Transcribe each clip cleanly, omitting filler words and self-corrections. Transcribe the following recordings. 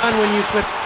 on when you flip.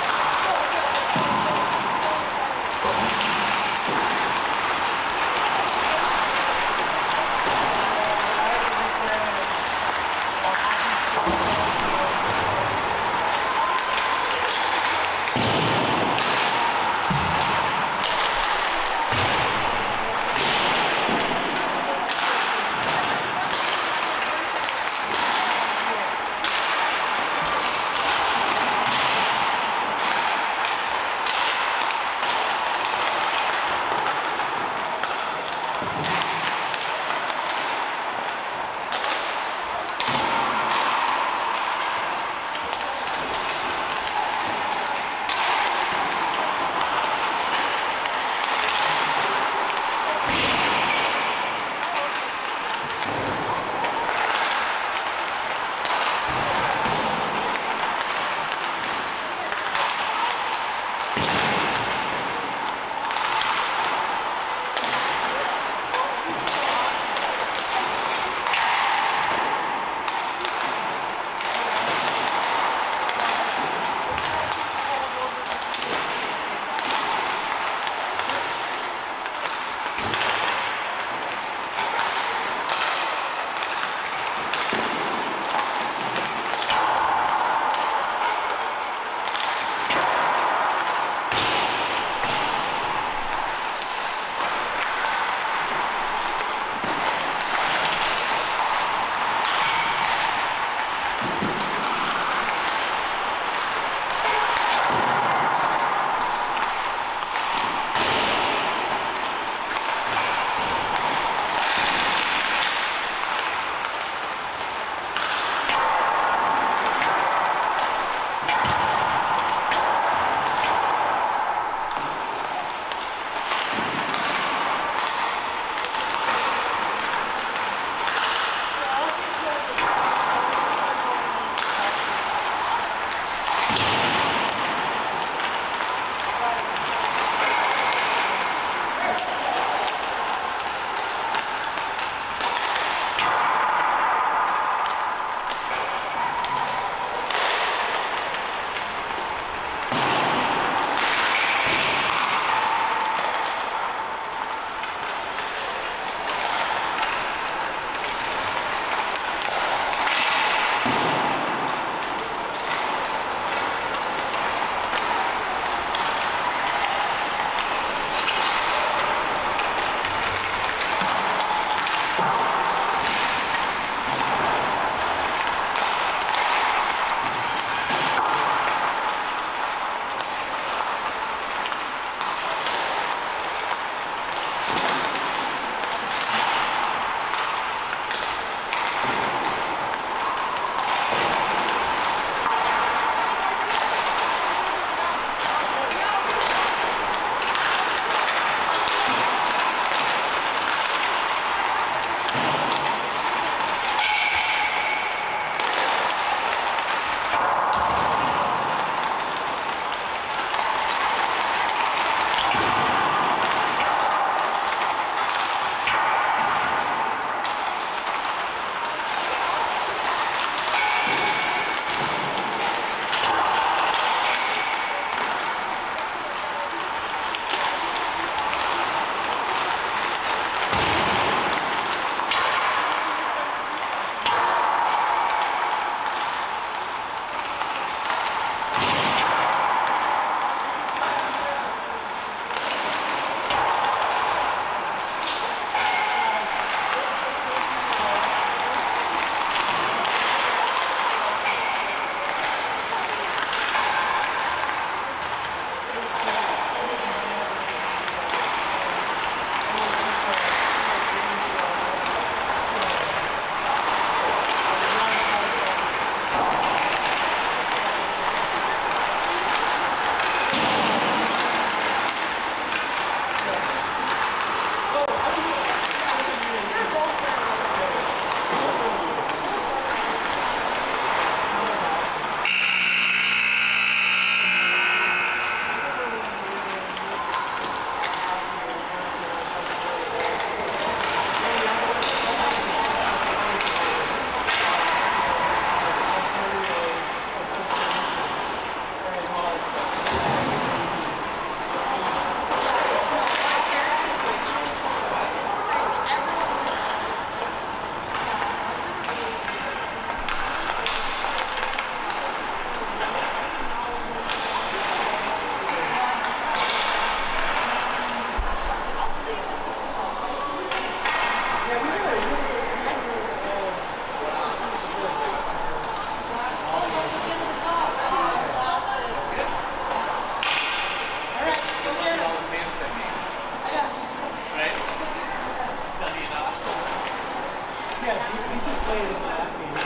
Yeah, he just played in the last game.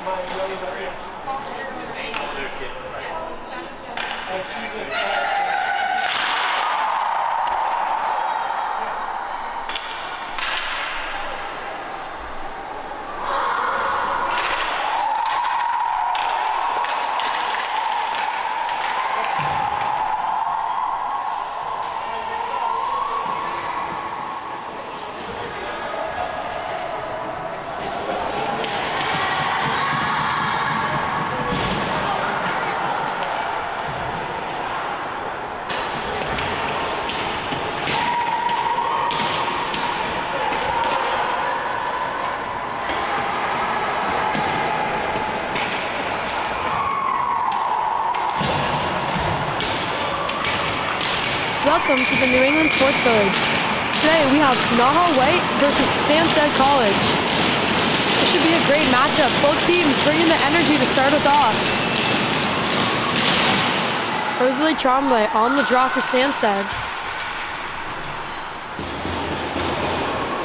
My young brother. Older kids, right? She's a Welcome to the New England Sports Village. Today we have NAHA White versus Stanstead College. This should be a great matchup. Both teams bringing the energy to start us off. Rosalie Tremblay on the draw for Stanstead.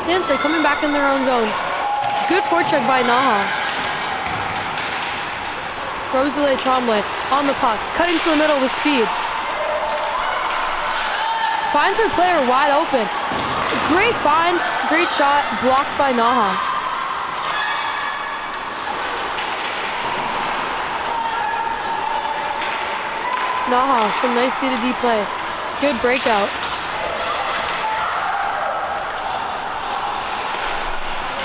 Stanstead coming back in their own zone. Good forecheck by NAHA. Rosalie Tremblay on the puck, cutting to the middle with speed. Finds her player wide open. Great find, great shot, blocked by NAHA. NAHA, some nice D-to-D play. Good breakout.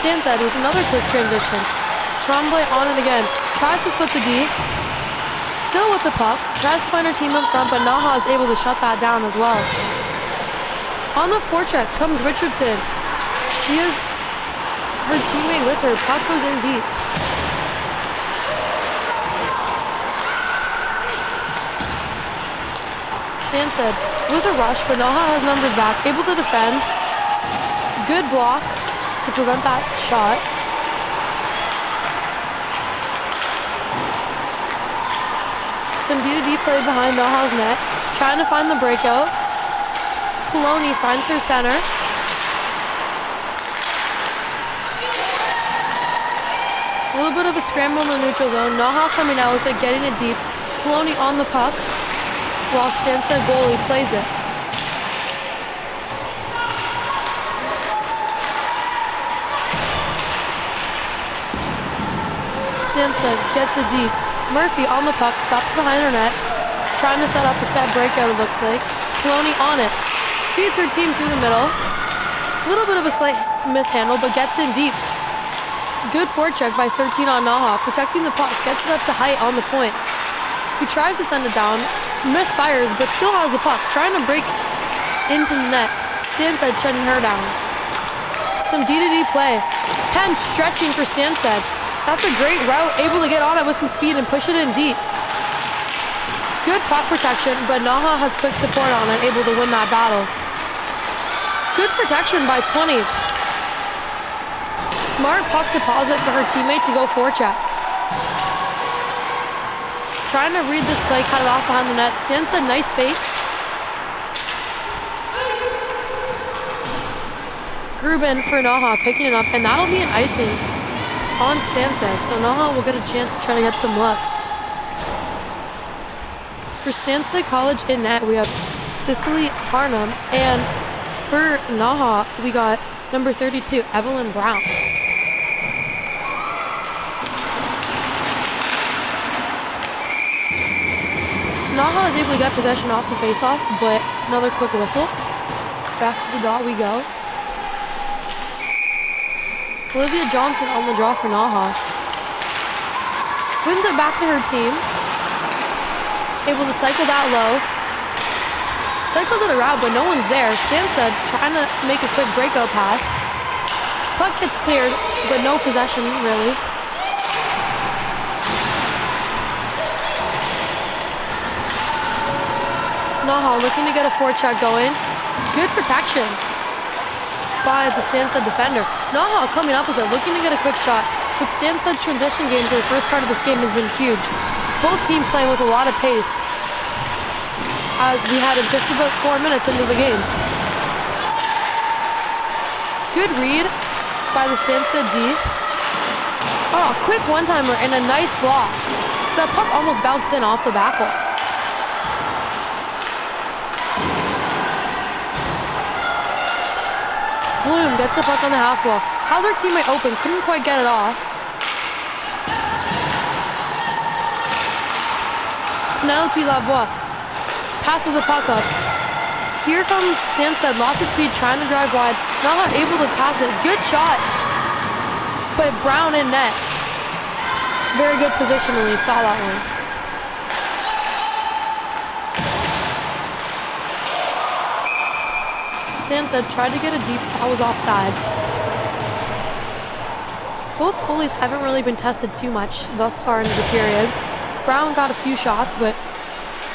Stanstead with another quick transition. Tremblay on it again. Tries to split the D. Still with the puck. Tries to find her team in front, but NAHA is able to shut that down as well. On the forecheck comes Richardson. She has her teammate with her. Puck goes in deep. Stanstead with a rush, but NAHA has numbers back. Able to defend. Good block to prevent that shot. Some D-to-D play behind NAHA's net. Trying to find the breakout. Poloni finds her center. A little bit of a scramble in the neutral zone. NAHA coming out with it, getting it deep. Poloni on the puck, while Stanstead goalie plays it. Stanstead gets it deep. Murphy on the puck, stops behind her net. Trying to set up a set breakout, it looks like. Poloni on it. Feeds her team through the middle. A little bit of a slight mishandle, but gets in deep. Good forecheck by 13 on NAHA, protecting the puck, gets it up to height on the point. He tries to send it down, misfires, but still has the puck, trying to break into the net. Stanstead shutting her down. Some D-to-D play. Tense stretching for Stanstead. That's a great route, able to get on it with some speed and push it in deep. Good puck protection, but NAHA has quick support on it, able to win that battle. Good protection by 20. Smart puck deposit for her teammate to go forecheck. Trying to read this play, cut it off behind the net. Stanstead, nice fake. Grubin for NAHA, picking it up, and that'll be an icing on Stanstead. So NAHA will get a chance to try to get some looks. For Stanstead College in net, we have Cicely Harnum, and for NAHA, we got number 32, Evelyn Brown. NAHA is able to get possession off the faceoff, but another quick whistle. Back to the dot we go. Olivia Johnson on the draw for NAHA. Wins it back to her team. Able to cycle that low. Cycles it around, but no one's there. Stanstead trying to make a quick breakout pass. Puck gets cleared, but no possession, really. NAHA looking to get a forecheck going. Good protection by the Stanstead defender. NAHA coming up with it, looking to get a quick shot. But Stanstead's transition game for the first part of this game has been huge. Both teams playing with a lot of pace, as we had just about 4 minutes into the game. Good read by the Stanstead D. Oh, quick one-timer and a nice block. That puck almost bounced in off the back wall. Bloom gets the puck on the half wall. Has her teammate open, couldn't quite get it off. Penelope Lavoie passes the puck up. Here comes Stanstead, lots of speed, trying to drive wide. Not able to pass it. Good shot, but Brown in net. Very good positionally, saw that one. Stanstead tried to get a deep, that was offside. Both goalies haven't really been tested too much thus far into the period. Brown got a few shots, but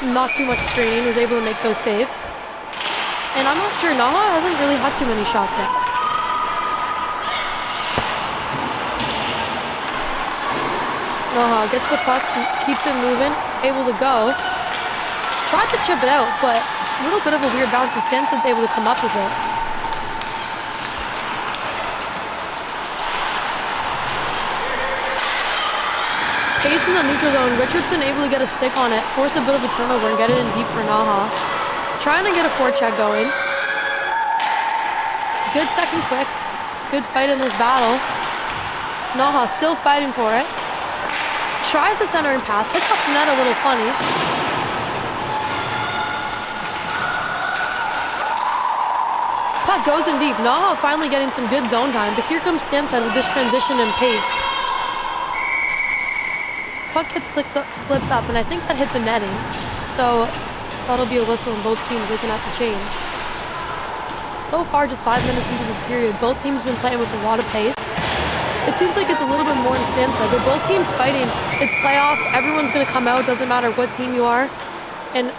not too much screening, was able to make those saves. And I'm not sure, NAHA hasn't really had too many shots yet. NAHA gets the puck, keeps it moving, able to go. Tried to chip it out, but a little bit of a weird bounce, and Stanstead's able to come up with it. Pace in the neutral zone, Richardson able to get a stick on it, force a bit of a turnover and get it in deep for NAHA. Trying to get a forecheck going. Good second quick. Good fight in this battle. NAHA still fighting for it. Tries the centering pass, hits off the net a little funny. Puck goes in deep. NAHA finally getting some good zone time, but here comes Stanstead with this transition and pace. Puck gets flipped up, and I think that hit the netting. So that'll be a whistle, and both teams looking at the change. So far, just 5 minutes into this period, both teams been playing with a lot of pace. It seems like it's a little bit more in Stanstead, but both teams fighting. It's playoffs, everyone's gonna come out, doesn't matter what team you are. And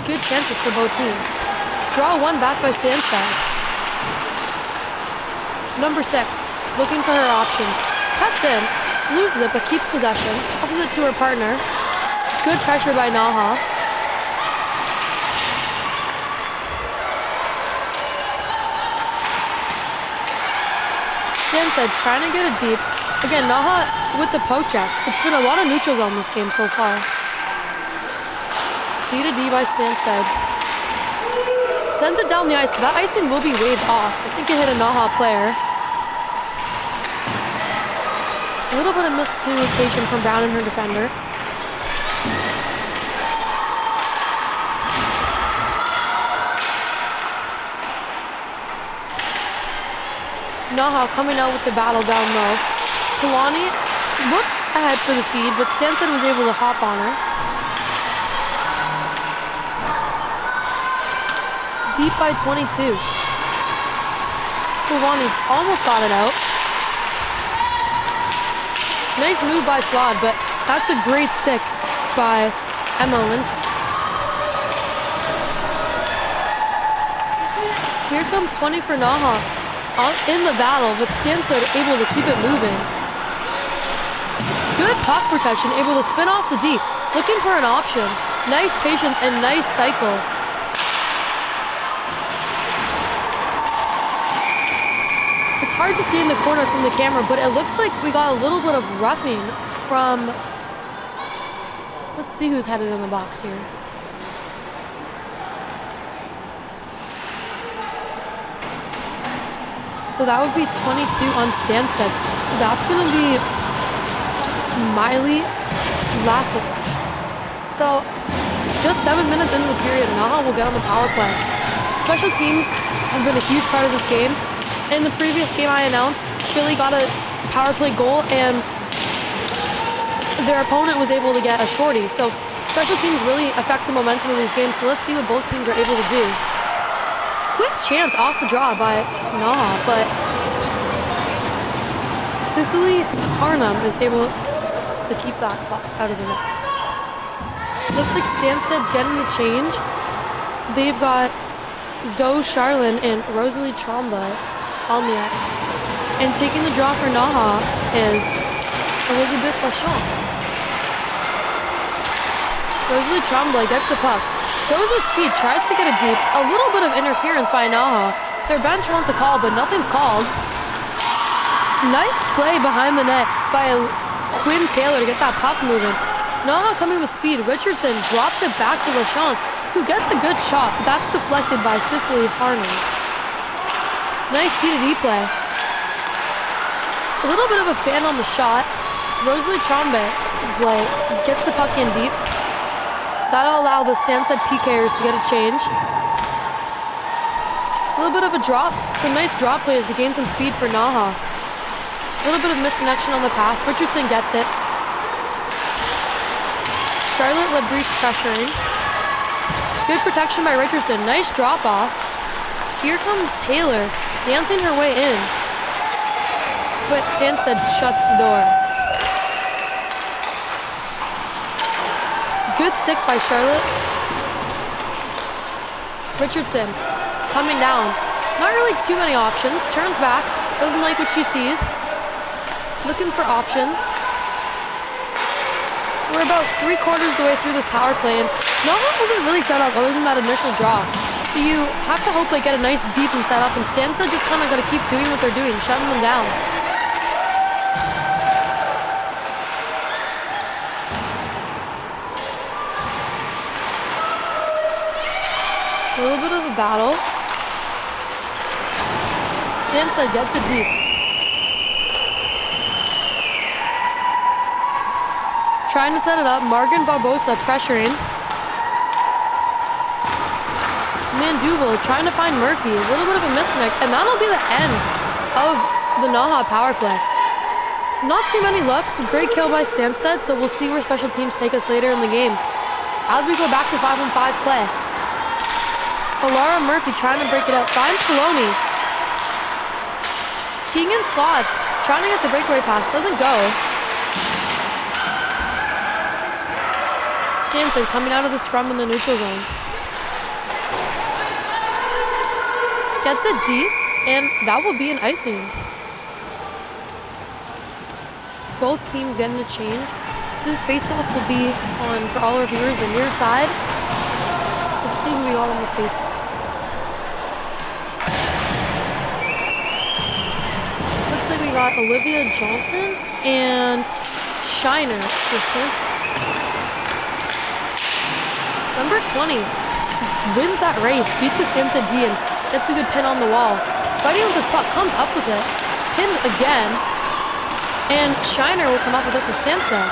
good chances for both teams. Draw one back by Stanstead. Number 6, looking for her options. Cuts in, loses it, but keeps possession. Passes it to her partner. Good pressure by NAHA. Stanstead trying to get it deep. Again, NAHA with the poke check. It's been a lot of neutrals on this game so far. D to D by Stanstead. Sends it down the ice, but that icing will be waved off. I think it hit a NAHA player. A little bit of miscommunication from Brown and her defender. NAHA coming out with the battle down low. Kalani looked ahead for the feed, but Stanstead was able to hop on her. Deep by 22. Kulvani almost got it out. Nice move by Flawed, but that's a great stick by Emma Linton. Here comes 20 for NAHA. In the battle, but Stanstead able to keep it moving. Good puck protection, able to spin off the D. Looking for an option. Nice patience and nice cycle. It's hard to see in the corner from the camera, but it looks like we got a little bit of roughing from... Let's see who's headed in the box here. So that would be 22 on Stanstead. So that's going to be Miley Laforge. So just 7 minutes into the period, NAHA will get on the power play. Special teams have been a huge part of this game. In the previous game I announced, Philly got a power play goal and their opponent was able to get a shorty. So special teams really affect the momentum of these games. So let's see what both teams are able to do. Quick chance off the draw by NAHA, but Cicely Harnum is able to keep that puck out of the net. Looks like Stanstead's getting the change. They've got Zoe Charlin and Rosalie Tremblay on the ice. And taking the draw for NAHA is Elizabeth Lachance. Rosalie Tremblay gets the puck. Goes with speed, tries to get it deep. A little bit of interference by NAHA. Their bench wants a call, but nothing's called. Nice play behind the net by Quinn Taylor to get that puck moving. NAHA coming with speed. Richardson drops it back to LaChance, who gets a good shot, but that's deflected by Cicely Harney. Nice D-to-D play. A little bit of a fan on the shot. Rosalie Trombe gets the puck in deep. That'll allow the Stanstead PKers to get a change. A little bit of a drop. Some nice drop plays to gain some speed for NAHA. A little bit of misconnection on the pass. Richardson gets it. Charlotte Labriche pressuring. Good protection by Richardson. Nice drop off. Here comes Taylor dancing her way in. But Stanstead shuts the door. Good stick by Charlotte. Richardson coming down. Not really too many options. Turns back. Doesn't like what she sees. Looking for options. We're about 3/4 of the way through this power play, and NAHA hasn't really set up other than that initial draw. So you have to hope they get a nice deep and set up, and Stanstead just kind of got to keep doing what they're doing, shutting them down. A little bit of a battle. Stanstead gets it deep. Trying to set it up. Morgan Barbosa pressuring. Manduval trying to find Murphy. A little bit of a misconnect, and that'll be the end of the NAHA power play. Not too many looks. Great kill by Stanstead, so we'll see where special teams take us later in the game. As we go back to 5-on-5 play. Alara Murphy trying to break it out. Finds Filoni. Tegan Flood trying to get the breakaway pass. Doesn't go. Stanstead coming out of the scrum in the neutral zone. Gets it deep, and that will be an icing. Both teams getting a change. This faceoff will be on, for all our viewers, the near side. Let's see who we got on the faceoff. Looks like we got Olivia Johnson and Shiner for Stanstead. Number 20 wins that race, beats the Stanstead D and gets a good pin on the wall. Fighting with this puck, comes up with it. Pinned again. And Shiner will come up with it for Stanstead.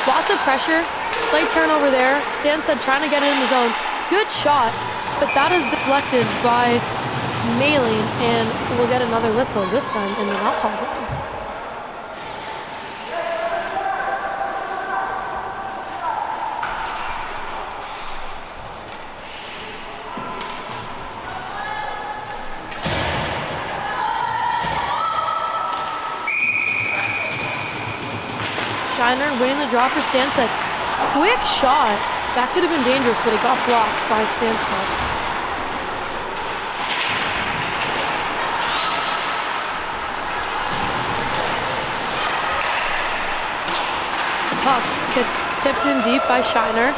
Lots of pressure. Slight turnover there. Stanstead trying to get it in the zone. Good shot, but that is deflected by Mailing, and we'll get another whistle, this time in the NAHA zone. Shiner winning the draw for Stanstead. Quick shot. That could have been dangerous, but it got blocked by Stanstead. The puck gets tipped in deep by Shiner.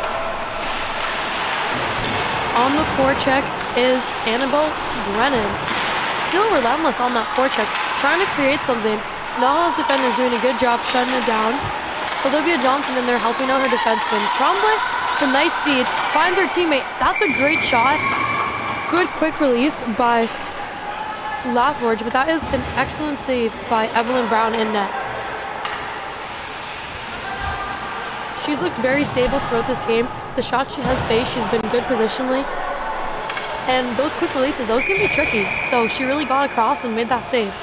On the forecheck is Annabelle Brennan. Still relentless on that forecheck, trying to create something. NAHA's defender doing a good job shutting it down. Olivia Johnson in there helping out her defenseman. Trombley, the nice feed, finds her teammate. That's a great shot. Good quick release by Laforge, but that is an excellent save by Evelyn Brown in net. She's looked very stable throughout this game. The shots she has faced, she's been good positionally. And those quick releases, those can be tricky. So she really got across and made that save.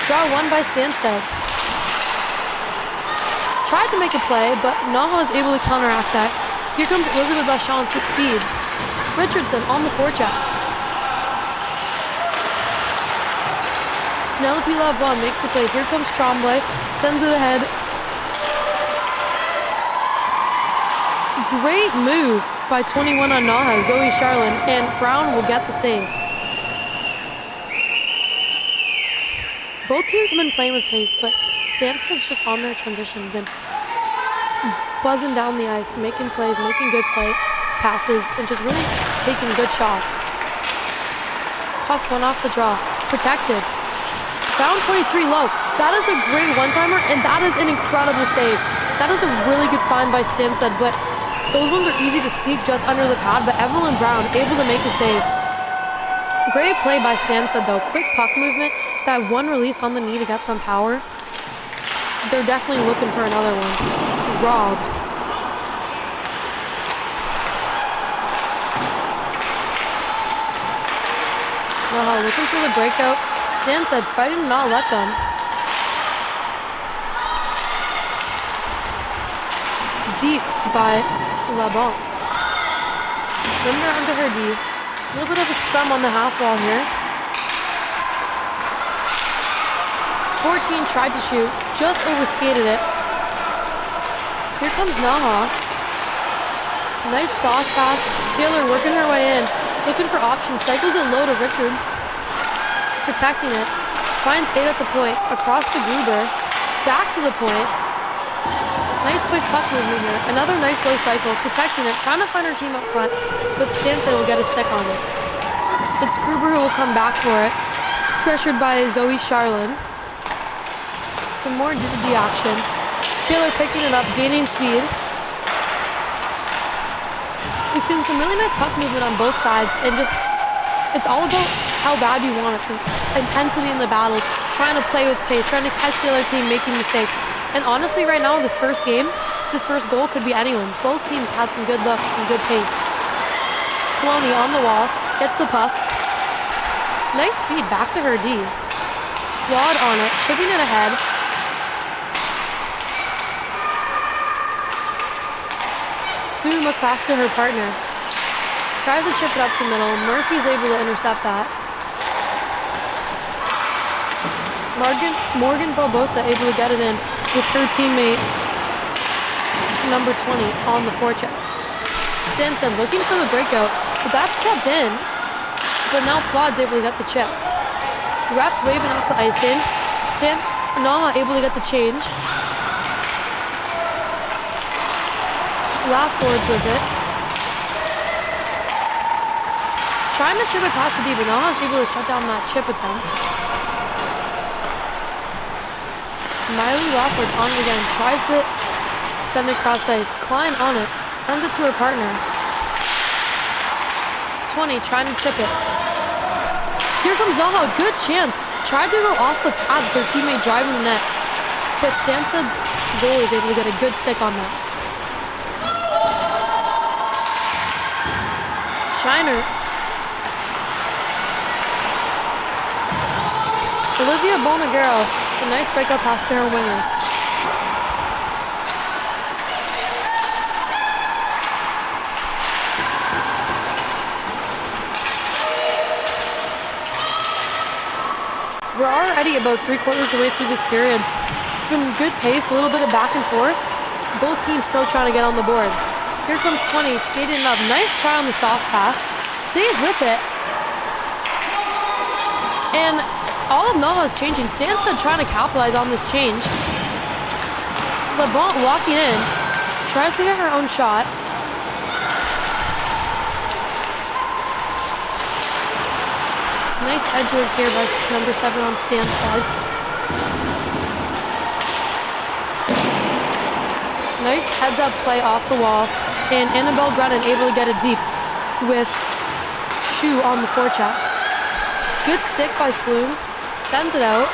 Draw one by Stanstead. Tried to make a play, but NAHA was able to counteract that. Here comes Elizabeth Lachance with speed. Richardson on the forecheck. Penelope Lavoie makes the play. Here comes Tremblay, sends it ahead. Great move by 21 on NAHA, Zoe Charlin, and Brown will get the save. Both teams have been playing with pace, but Stanstead's just on their transition, been buzzing down the ice, making plays, making good play. passes and just really taking good shots. Puck went off the draw. Protected. Found 23 low. That is a great one-timer, and that is an incredible save. That is a really good find by Stanstead, but those ones are easy to sneak just under the pad, but Evelyn Brown able to make the save. Great play by Stanstead though. Quick puck movement. That one release on the knee to get some power. They're definitely looking for another one. Robbed. NAHA looking for the breakout. Stanstead fighting to not let them. Deep by LeBon. Running around to her D. A little bit of a scrum on the half wall here. 14 tried to shoot, just overskated it. Here comes NAHA. Nice sauce pass. Taylor working her way in. Looking for options. Cycles it low to Richard. Protecting it. Finds 8 at the point. Across to Gruber. Back to the point. Nice quick puck movement here. Another nice low cycle. Protecting it. Trying to find her team up front. But Stanstead will get a stick on it. It's Gruber who will come back for it. Pressured by Zoe Charlin. Some more D action. Taylor picking it up, gaining speed. We've seen some really nice puck movement on both sides, and just, it's all about how bad you want it. The intensity in the battles, trying to play with pace, trying to catch the other team making mistakes. And honestly, right now, this first game, this first goal could be anyone's. Both teams had some good looks, some good pace. Maloney on the wall, gets the puck. Nice feed back to her D. Flawed on it, chipping it ahead. Through across to her partner. Tries to chip it up the middle. Murphy's able to intercept that. Morgan Barbosa able to get it in with her teammate number 20 on the forecheck. Stanstead looking for the breakout, but that's kept in. But now Flawed's able to get the chip. Ref's waving off the icing. NAHA able to get the change. Forwards with it. Trying to chip it past the D, but NAHA's able to shut down that chip attempt. Miley Lawford on it again. Tries to send it across ice. Klein on it. Sends it to her partner. 20 trying to chip it. Here comes NAHA. Good chance. Tried to go off the pad with her teammate driving the net. But Stanstead's goalie is able to get a good stick on that. Shiner. Olivia Bonagero, a nice breakup pass to her winger. We're already about 3/4 of the way through this period. It's been good pace, a little bit of back and forth. Both teams still trying to get on the board. Here comes 20, skating up. Nice try on the sauce pass. Stays with it. And all of NAHA is changing. Stanstead trying to capitalize on this change. LeBon walking in. Tries to get her own shot. Nice edge work here by number 7 on Stanstead. Nice heads-up play off the wall. And Annabelle Grennan able to get it deep with Shoe on the forecheck. Good stick by Flume. Sends it out.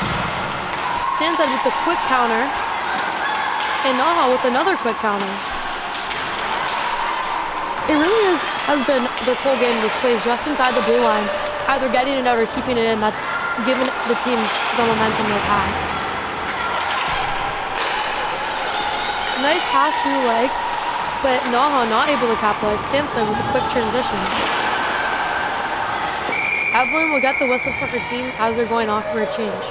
Stanstead with the quick counter. And NAHA with another quick counter. It really has been this whole game, this plays just inside the blue lines, either getting it out or keeping it in. That's given the teams the momentum they've had. Nice pass through the legs. But NAHA not able to capitalize. Stanstead with a quick transition. Evelyn will get the whistle for her team as they're going off for a change.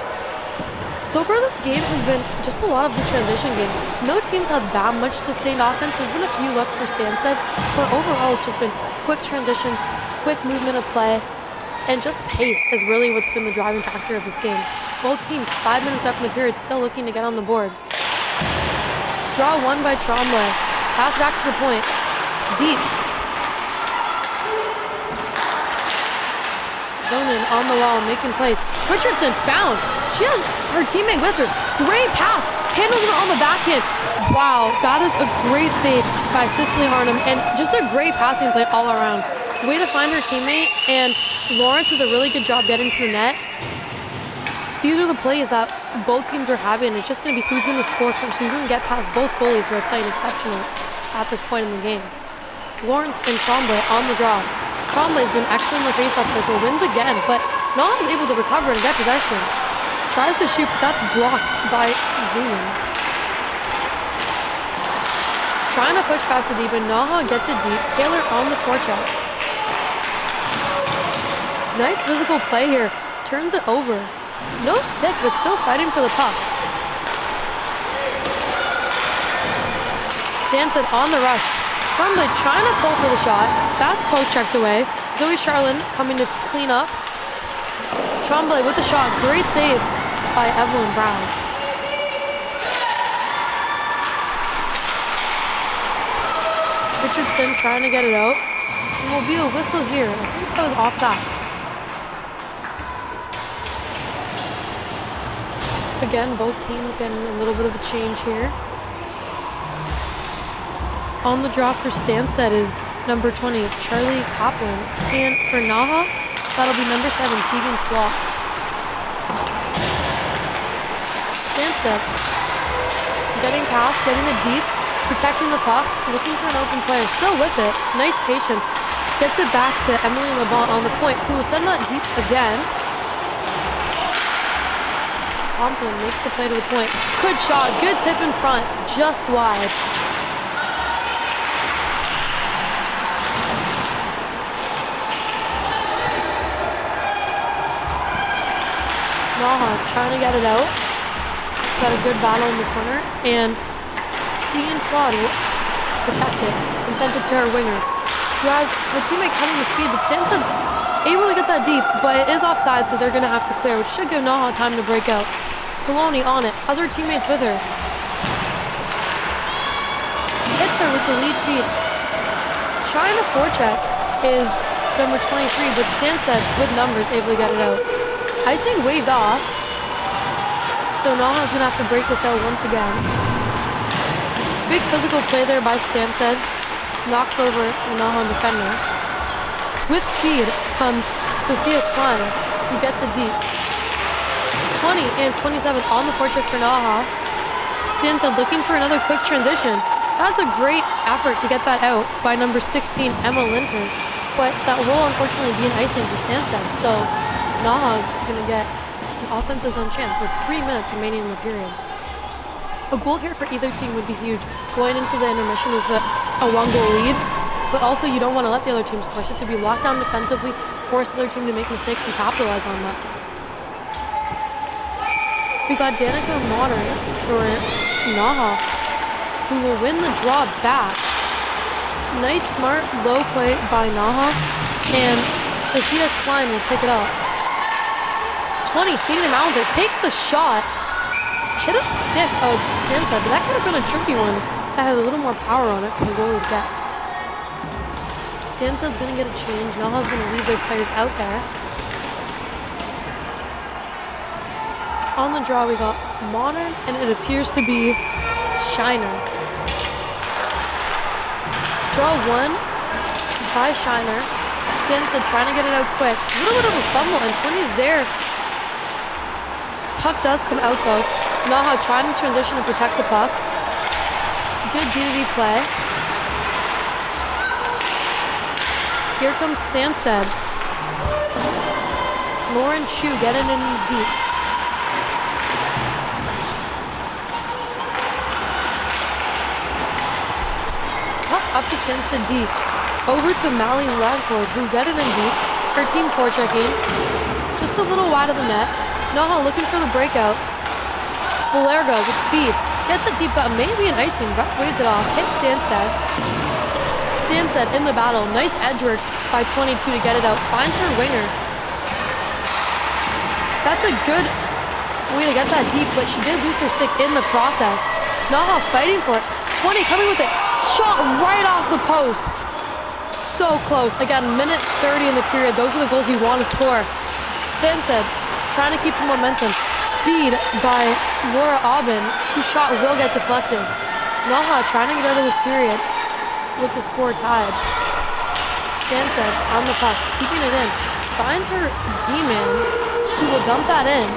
So far this game has been just a lot of the transition game. No teams had that much sustained offense. There's been a few looks for Stanstead, but overall it's just been quick transitions, quick movement of play, and just pace is really what's been the driving factor of this game. Both teams, 5 minutes left in the period, still looking to get on the board. Draw won by Tremblay. Pass back to the point. Deep. Zone in on the wall, making plays. Richardson found. She has her teammate with her. Great pass. Handles it on the backhand. Wow, that is a great save by Cicely Harnum and just a great passing play all around. Way to find her teammate, and Lawrence does a really good job getting to the net. These are the plays that both teams are having. It's just going to be who's going to score first. Who's going to get past both goalies who are playing exceptional at this point in the game. Lawrence and Tremblay on the draw. Tremblay's been excellent in the faceoff circle, wins again, but NAHA is able to recover and get possession. Tries to shoot, but that's blocked by Zunin. Trying to push past the deep, and NAHA gets it deep. Taylor on the forecheck. Nice physical play here. Turns it over. No stick, but still fighting for the puck. Stanstead on the rush. Tremblay trying to pull for the shot. That's poke checked away. Zoe Charlin coming to clean up. Tremblay with the shot. Great save by Evelyn Brown. Richardson trying to get it out. And will be a whistle here. I think that was offside. Again, both teams getting a little bit of a change here. On the draw for Stanstead is number 20, Charlie Paplin. And for NAHA, that'll be number 7, Tegan Flock. Stanstead getting past, getting it deep, protecting the puck, looking for an open player. Still with it. Nice patience. Gets it back to Emily LeBon on the point, who will send that deep again. Pomplin makes the play to the point. Good shot, good tip in front, just wide. NAHA trying to get it out. Got a good battle in the corner, and Tegan Fraud will protect it and sends it to her winger, who has her teammate cutting the speed, but Stanstead's able to get that deep, but it is offside, so they're going to have to clear, which should give NAHA time to break out. Poloni on it, has her teammates with her. Hits her with the lead feed. Trying to forecheck is number 23, but Stanstead with numbers able to get it out. Icing waved off, so NAHA's going to have to break this out once again. Big physical play there by Stanstead. Knocks over the NAHA defender. With speed comes Sophia Klein, who gets it deep. 20 and 27 on the forecheck for NAHA. Stanstead looking for another quick transition. That's a great effort to get that out by number 16, Emma Linter. But that will unfortunately be an icing for Stanstead. So NAHA is going to get an offensive zone chance with 3 minutes remaining in the period. A goal here for either team would be huge, going into the intermission with a 1-goal lead. But also you don't want to let the other team score. So you have to be locked down defensively, force the other team to make mistakes and capitalize on that. We got Danica Modern for NAHA, who will win the draw back. Nice, smart, low play by NAHA, and Sophia Klein will pick it up. 20, skating around with it, takes the shot, hit a stick of Stanstead, but that could have been a tricky one that had a little more power on it for the goalie to get. Stanstead's going to get a change. NAHA's going to leave their players out there. On the draw, we got Modern, and it appears to be Shiner. Draw 1 by Shiner. Stanstead trying to get it out quick. A little bit of a fumble, and 20's there. Puck does come out, though. NAHA trying to transition and protect the puck. Good DDD play. Here comes Stanstead. Lauren Chu getting in deep. Puck up to Stanstead deep. Over to Mally Ladford, who got it in deep. Her team forechecking. Just a little wide of the net. NAHA looking for the breakout. Valergo with speed. Gets it deep, that may be an icing, but waved it off. Hit Stanstead. Stanstead in the battle. Nice edge work by 22 to get it out. Finds her winger. That's a good way to get that deep, but she did lose her stick in the process. NAHA fighting for it. 20 coming with it. Shot right off the post. so close. Again, minute 30 in the period. Those are the goals you want to score. Stanstead trying to keep the momentum. Speed by Laura Aubin, whose shot will get deflected. NAHA trying to get out of this period with the score tied. Stanstead on the puck, keeping it in. Finds her D-man, who will dump that in.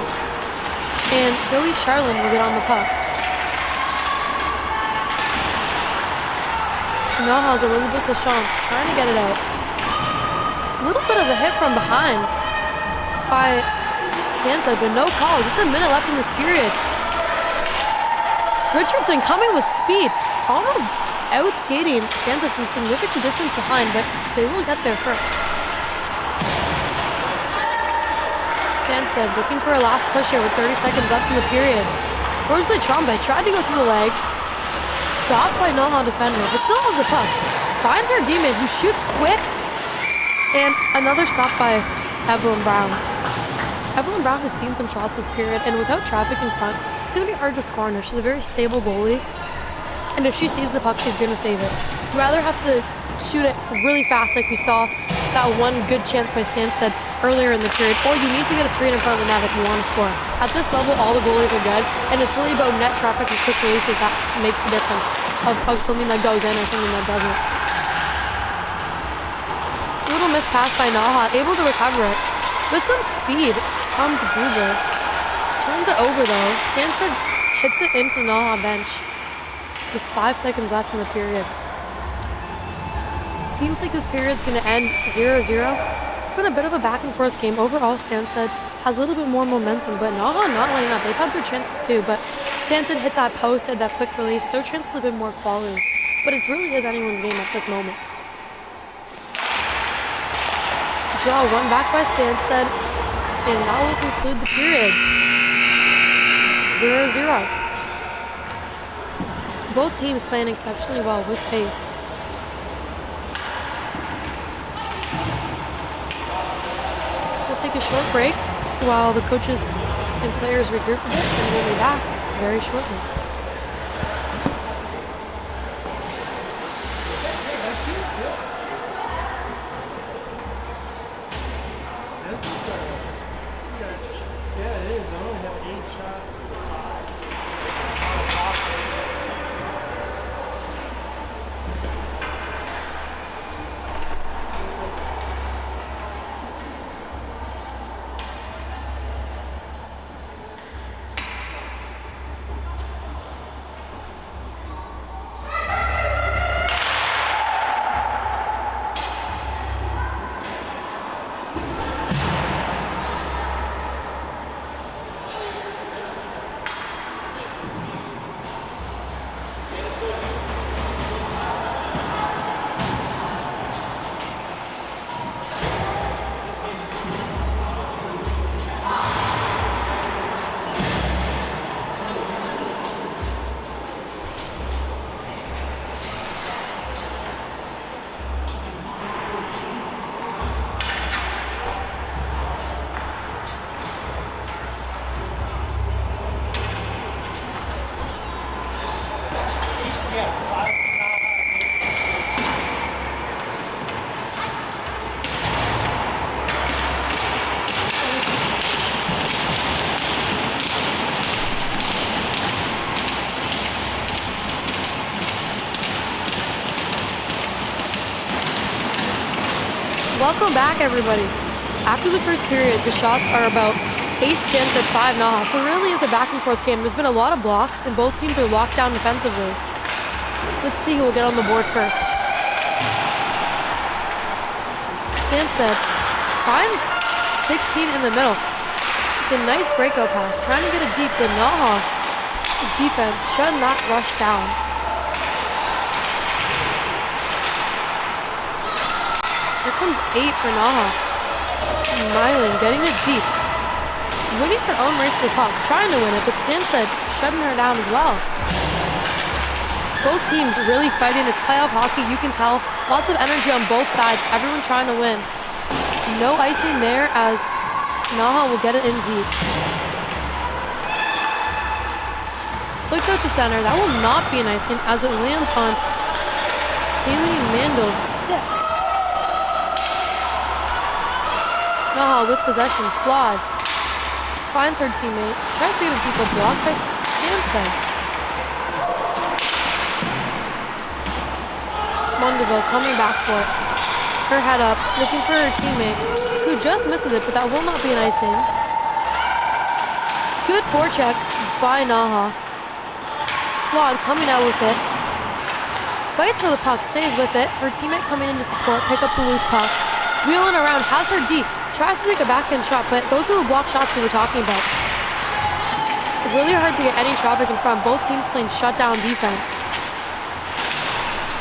And Zoe Charlin will get on the puck. NAHA's Elizabeth Lachance trying to get it out. A little bit of a hit from behind by Stanstead, but no call. Just a minute left in this period. Richardson coming with speed, almost out-skating Stanstead from significant distance behind, but they will get there first. Stanstead looking for a last push here with 30 seconds left in the period. Rosalie Trombe tried to go through the legs, stopped by NAHA defender, but still has the puck. Finds her D-man, who shoots quick, and another stop by Evelyn Brown. Evelyn Brown has seen some shots this period, and without traffic in front, it's going to be hard to score on her. She's a very stable goalie, and if she sees the puck, she's going to save it. You'd rather have to shoot it really fast like we saw that one good chance by Stanstead earlier in the period, or you need to get a straight in front of the net if you want to score. At this level, all the goalies are good, and it's really about net traffic and quick releases that makes the difference of something that goes in or something that doesn't. A little missed pass by NAHA, able to recover it. With some speed comes Gruber. Turns it over though. Stanstead hits it into the NAHA bench with 5 seconds left in the period. It seems like this period's going to end 0-0. It's been a bit of a back and forth game. Overall, Stanstead has a little bit more momentum, but NAHA not letting up. They've had their chances too, but Stanstead hit that post, had that quick release. Their chances a bit more quality, but it really is anyone's game at this moment. Draw one back by Stanstead, and that will conclude the period. 0-0. Both teams playing exceptionally well with pace. We'll take a short break while the coaches and players regroup a bit, and we'll be back very shortly. Yeah, it is. I only have 8 shots. Welcome back, everybody. After the first period, the shots are about 8 Stanstead, 5 NAHA, so it really is a back and forth game. There's been a lot of blocks, and both teams are locked down defensively. Let's see who will get on the board first. Stanstead finds 16 in the middle. With a nice breakout pass, trying to get it deep, but NAHA's defense shutting that rush down. Here comes 8 for NAHA. Mylan getting it deep. Winning her own race to the puck, trying to win it, but Stanstead shutting her down as well. Both teams really fighting. It's playoff hockey, you can tell. Lots of energy on both sides, everyone trying to win. No icing there as NAHA will get it in deep. Flicked out to center, that will not be an icing as it lands on Kaylee Mandel's stick. NAHA with possession. Flawed. Finds her teammate. Tries to get a deeper block by Stanstead. Mondeville coming back for it. Her head up, looking for her teammate, who just misses it, but that will not be an icing. Good forecheck by NAHA. Flawed coming out with it. Fights for the puck, stays with it. Her teammate coming in to support, pick up the loose puck. Wheeling around, has her D. Tries to take a backhand shot, but those are the block shots we were talking about. Really hard to get any traffic in front. Both teams playing shutdown defense.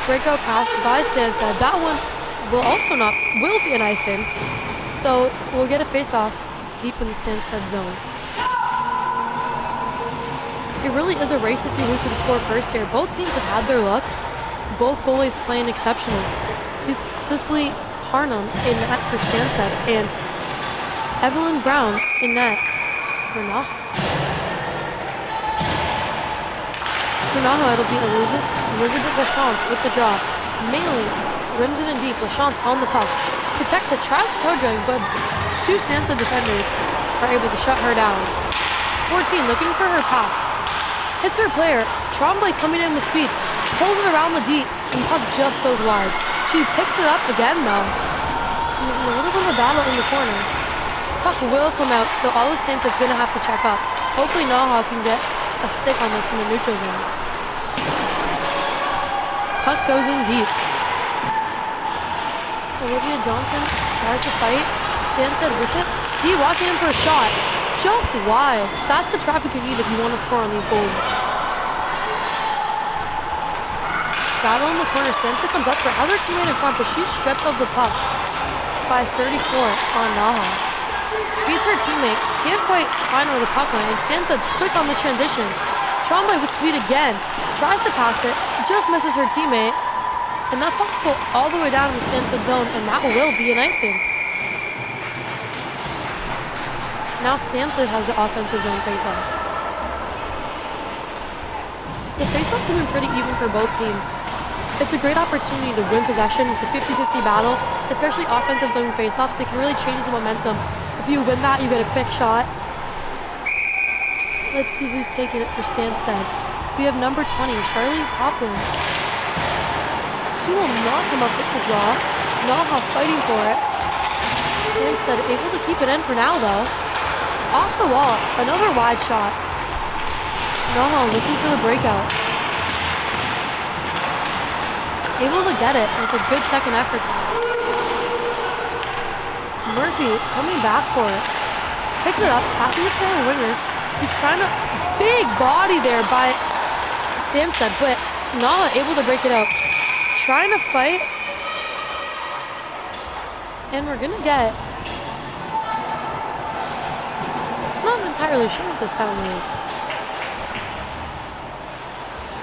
Breakout pass by Stanstead. That one will be an icing. So we'll get a face-off deep in the Stanstead zone. It really is a race to see who can score first here. Both teams have had their looks. Both goalies playing exceptional. Cicely Harnum in net for Stanstead and Evelyn Brown in net for NAHA. For NAHA, it'll be Elizabeth Lachance with the draw. Mailing, rims it in deep. Lachance on the puck. Protects it, tries the toe drag, but two Stanstead defenders are able to shut her down. 14 looking for her pass. Hits her player. Tremblay coming in with speed. Pulls it around the D, and puck just goes wide. She picks it up again, though. And is in a little bit of a battle in the corner. Puck will come out, so all of Stanstead's going to have to check up. Hopefully NAHA can get a stick on this in the neutral zone. Puck goes in deep. Olivia Johnson tries to fight. Stanstead with it. D walking in for a shot. Just wide. That's the traffic you need if you want to score on these goals. Battle in the corner. Stanstead comes up for her other teammate in front, but she's stripped of the puck by 34 on NAHA. Feeds her teammate. Can't quite find where the puck went, and Stanstead's quick on the transition. Tremblay with speed again. Tries to pass it. Just misses her teammate. And that puck will go all the way down in the Stanstead zone, and that will be an icing. Now Stanstead has the offensive zone face-off. The face-offs have been pretty even for both teams. It's a great opportunity to win possession. It's a 50-50 battle, especially offensive zone face-offs. They can really change the momentum. If you win that, you get a quick shot. Let's see who's taking it for Stanstead. We have number 20, Charlie Poplin. She will not come up with the draw. NAHA fighting for it. Stanstead able to keep it in for now, though. Off the wall, another wide shot. NAHA looking for the breakout. Able to get it with a good second effort. Murphy coming back for it. Picks it up, passes it to her winger. He's trying to, big body there by Stanstead, but NAHA able to break it out. Trying to fight. And we're gonna get, not entirely sure what this penalty is.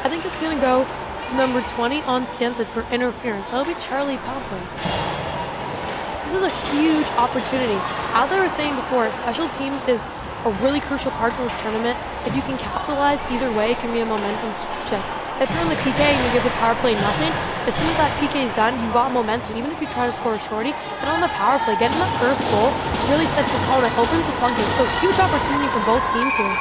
I think it's gonna go to number 20 on Stanstead for interference. That'll be Charlie Poplin. This is a huge opportunity. As I was saying before, special teams is a really crucial part to this tournament. If you can capitalize either way, it can be a momentum shift. If you're in the PK and you give the power play nothing, as soon as that PK is done, you got momentum. Even if you try to score a shorty, and on the power play, getting that first goal really sets the tone. It opens the floodgates. So huge opportunity for both teams here.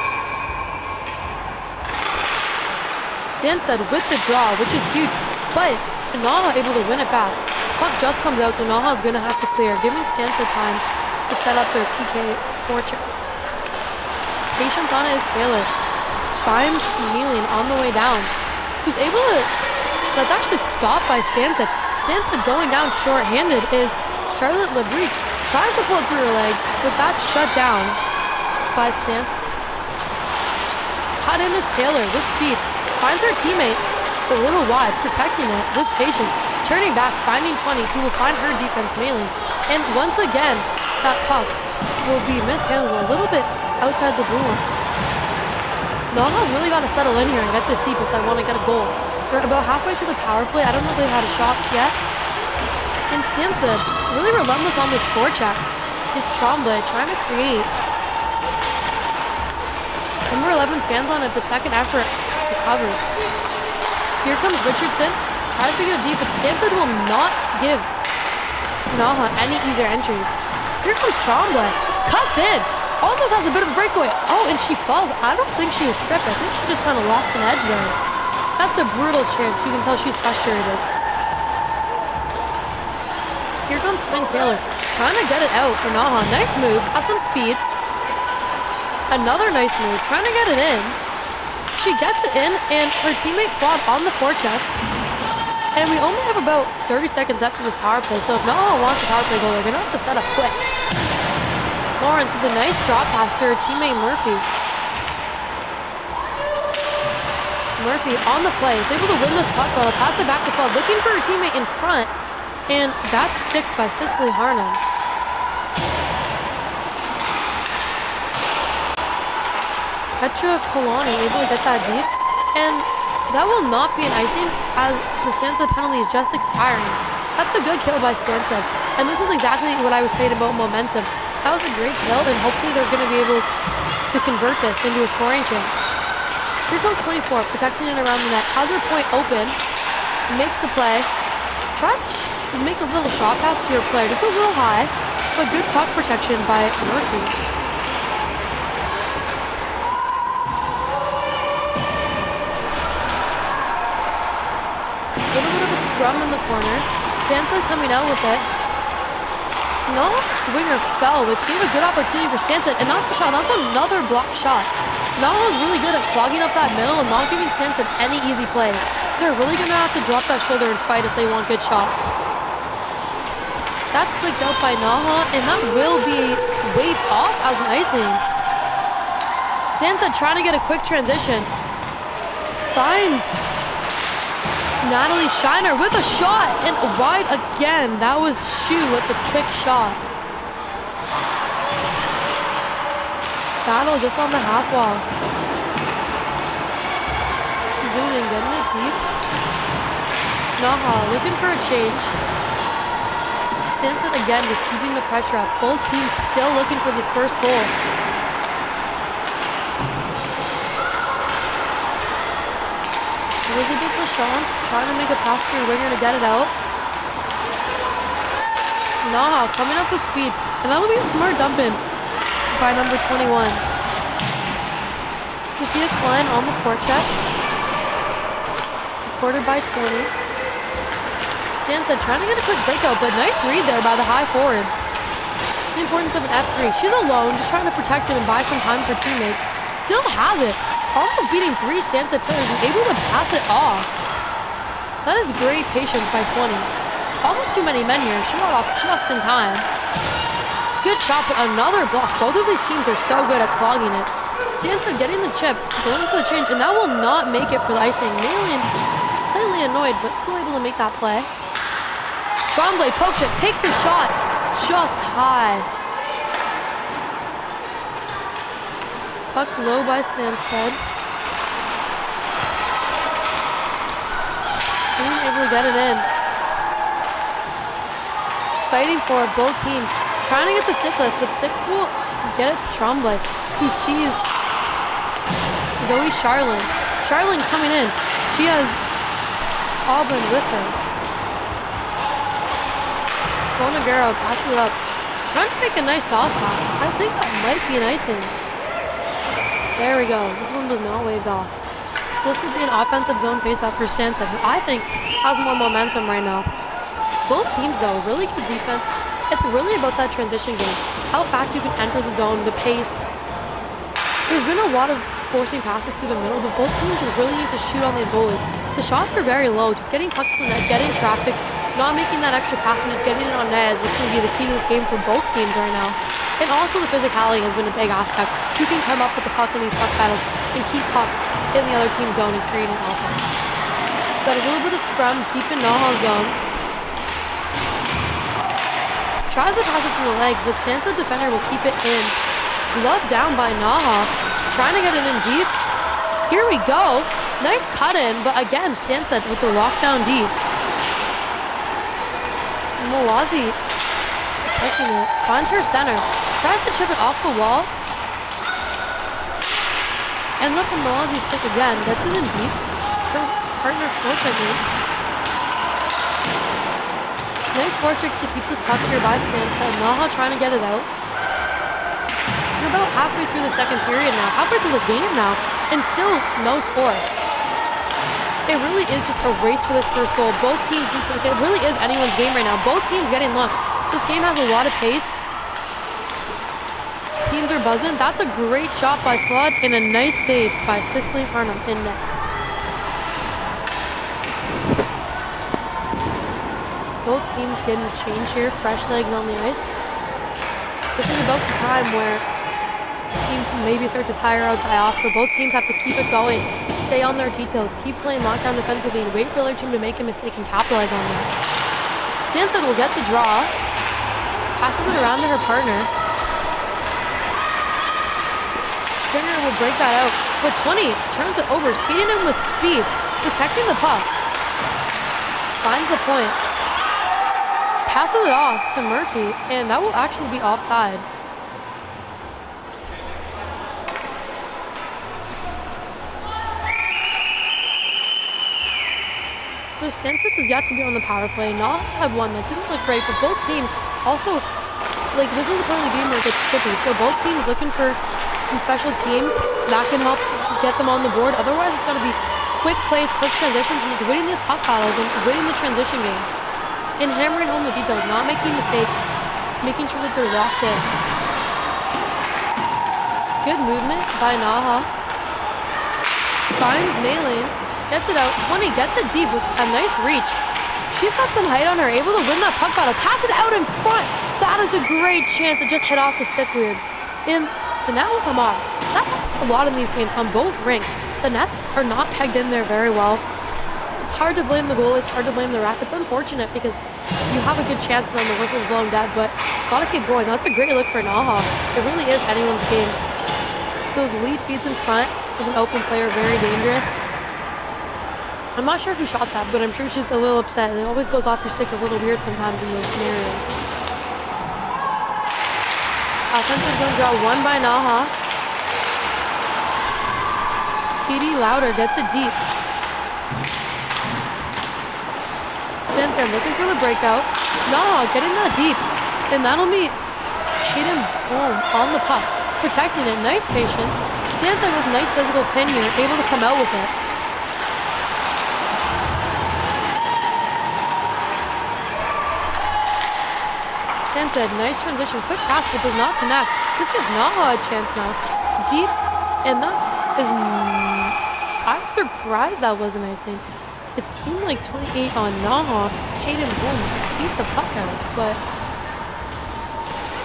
Stanstead with the draw, which is huge, but NAHA able to win it back. Puck just comes out, so NAHA is going to have to clear, giving Stanstead time to set up their PK forecheck. Patience on it is Taylor. Finds Mealing on the way down, who's able to, that's actually stopped by Stanstead. Stanstead going down short-handed is Charlotte LeBreach. Tries to pull it through her legs, but that's shut down by Stanstead. Cut in is Taylor with speed. Finds her teammate a little wide, protecting it with patience. Turning back, finding 20, who will find her defense Mealing. And once again, that puck will be mishandled a little bit outside the blue line. NAHA's really got to settle in here and get this deep if they want to get a goal. They're about halfway through the power play. I don't know if they've had a shot yet. And Stanstead, really relentless on this forecheck, is Tremblay trying to create. Number 11 fans on it, but second effort recovers. Here comes Richardson, tries to get it deep, but Stanstead will not give NAHA any easier entries. Here comes Tremblay. Cuts in. Almost has a bit of a breakaway. Oh, and she falls. I don't think she was tripped. I think she just kind of lost an edge there. That's a brutal trick. You can tell she's frustrated. Here comes Quinn Taylor. Trying to get it out for NAHA. Nice move. Has some speed. Another nice move. Trying to get it in. She gets it in, and her teammate fought on the forecheck. And we only have about 30 seconds left in this power play, so if NAHA wants a power play goal, they're going to have to set up quick. Lawrence with a nice drop pass to her teammate Murphy. Murphy on the play is able to win this puck battle, pass it back to Flood, looking for her teammate in front, and that's sticked by Cicely Harnum. Petra Polani able to get that deep, and that will not be an icing as the Stanstead penalty is just expiring. That's a good kill by Stanstead, and this is exactly what I was saying about momentum. That was a great kill, and hopefully they're going to be able to convert this into a scoring chance. Here comes 24, protecting it around the net. Has her point open, makes the play, tries to make a little shot pass to her player, just a little high, but good puck protection by Murphy. A little bit of a scrum in the corner. Stanstead coming out with it. No winger fell, which gave a good opportunity for Stanstead, and that's a shot. That's another blocked shot. NAHA is really good at clogging up that middle and not giving Stanstead any easy plays. They're really going to have to drop that shoulder and fight if they want good shots. That's flicked out by NAHA, and that will be waved off as an icing. Stanstead trying to get a quick transition. Finds Natalie Shiner with a shot, and wide again. That was Shu with the quick shot. Battle just on the half wall. Zunin getting it deep. NAHA looking for a change. Stanstead again just keeping the pressure up. Both teams still looking for this first goal. Elizabeth LaChance trying to make a pass to her winger to get it out. NAHA coming up with speed, and that'll be a smart dump in by number 21. Sophia Klein on the forecheck, supported by 20. Stanstead trying to get a quick breakout, but nice read there by the high forward. It's the importance of an F3. She's alone, just trying to protect it and buy some time for teammates. Still has it. Almost beating 3 Stanstead players and able to pass it off. That is great patience by 20. Almost too many men here. She got off just in time. Good shot, but another block. Both of these teams are so good at clogging it. Stanstead getting the chip, going for the change, and that will not make it for the icing. Malin slightly annoyed, but still able to make that play. Tremblay poke check, takes the shot just high. Puck low by Stanstead. Dean able to get it in. Fighting for it, both teams. Trying to get the stick lift, but Six will get it to Tremblay, who sees Zoe Charlin. Charlin coming in. She has Auburn with her. Bonagaro passes it up. Trying to make a nice sauce pass. I think that might be an icing. There we go. This one was not waved off. So this would be an offensive zone faceoff for Stanstead, who I think has more momentum right now. Both teams, though, really good defense. It's really about that transition game. How fast you can enter the zone, the pace. There's been a lot of forcing passes through the middle, but both teams just really need to shoot on these goalies. The shots are very low, just getting pucks to the net, getting traffic, not making that extra pass and just getting it on net is what's going to be the key to this game for both teams right now. And also the physicality has been a big aspect. You can come up with the puck in these puck battles and keep pucks in the other team's zone and create an offense. Got a little bit of scrum deep in NAHA's zone. Tries to pass it through the legs, but Stanstead defender will keep it in. Glove down by NAHA. Trying to get it in deep. Here we go. Nice cut in, but again, Stanstead with the lockdown deep. Molazi protecting it. Finds her center. Tries to chip it off the wall. Ends up in Molazi's stick again. Gets it in deep. Her partner forechecking. Nice forecheck to keep this puck here by Stanstead. NAHA trying to get it out. We're about halfway through the second period now, halfway through the game now, and still no score. It really is just a race for this first goal. Both teams, it really is anyone's game right now. Both teams getting looks. This game has a lot of pace. Teams are buzzing. That's a great shot by Flood and a nice save by Cicely Harnum in net. Both teams getting a change here. Fresh legs on the ice. This is about the time where teams maybe start to tire out, die off, so both teams have to keep it going, stay on their details, keep playing lockdown defensively, and wait for their team to make a mistake and capitalize on that. Stanstead will get the draw, passes it around to her partner. Stringer will break that out, but 20 turns it over, skating in with speed, protecting the puck. Finds the point. Passes it off to Murphy, and that will actually be offside. So Stanstead was yet to be on the power play. NAHA had one that didn't look great, but both teams also, like, this is the part of the game where it gets chippy. So both teams looking for some special teams that can help get them on the board. Otherwise, it's got to be quick plays, quick transitions, and just winning these puck battles and winning the transition game. And hammering home the details, not making mistakes, making sure that they're locked in. Good movement by NAHA. Finds Maylin. Gets it out, 20, gets it deep with a nice reach. She's got some height on her, able to win that puck battle. Pass it out in front. That is a great chance. It just hit off the stick weird. And the net will come off. That's a lot in these games on both rinks. The nets are not pegged in there very well. It's hard to blame the goalie, it's hard to blame the ref. It's unfortunate because you have a good chance and then the whistle's blown dead, but gotta keep going. That's a great look for NAHA. It really is anyone's game. Those lead feeds in front with an open player, very dangerous. I'm not sure who shot that, but I'm sure she's a little upset. It always goes off your stick a little weird sometimes in those scenarios. Offensive zone draw won by NAHA. Katie Lauder gets it deep. Stanstead looking for the breakout. NAHA getting that deep. And that'll be Hayden Bohm on the puck, protecting it. Nice patience. Stanstead with nice physical pin here, able to come out with it. Stanstead, nice transition, quick pass, but does not connect. This gives NAHA a chance now. Deep, and that is, I'm surprised that wasn't icing. It seemed like 28 on NAHA. Hayden Boom beat the puck out, but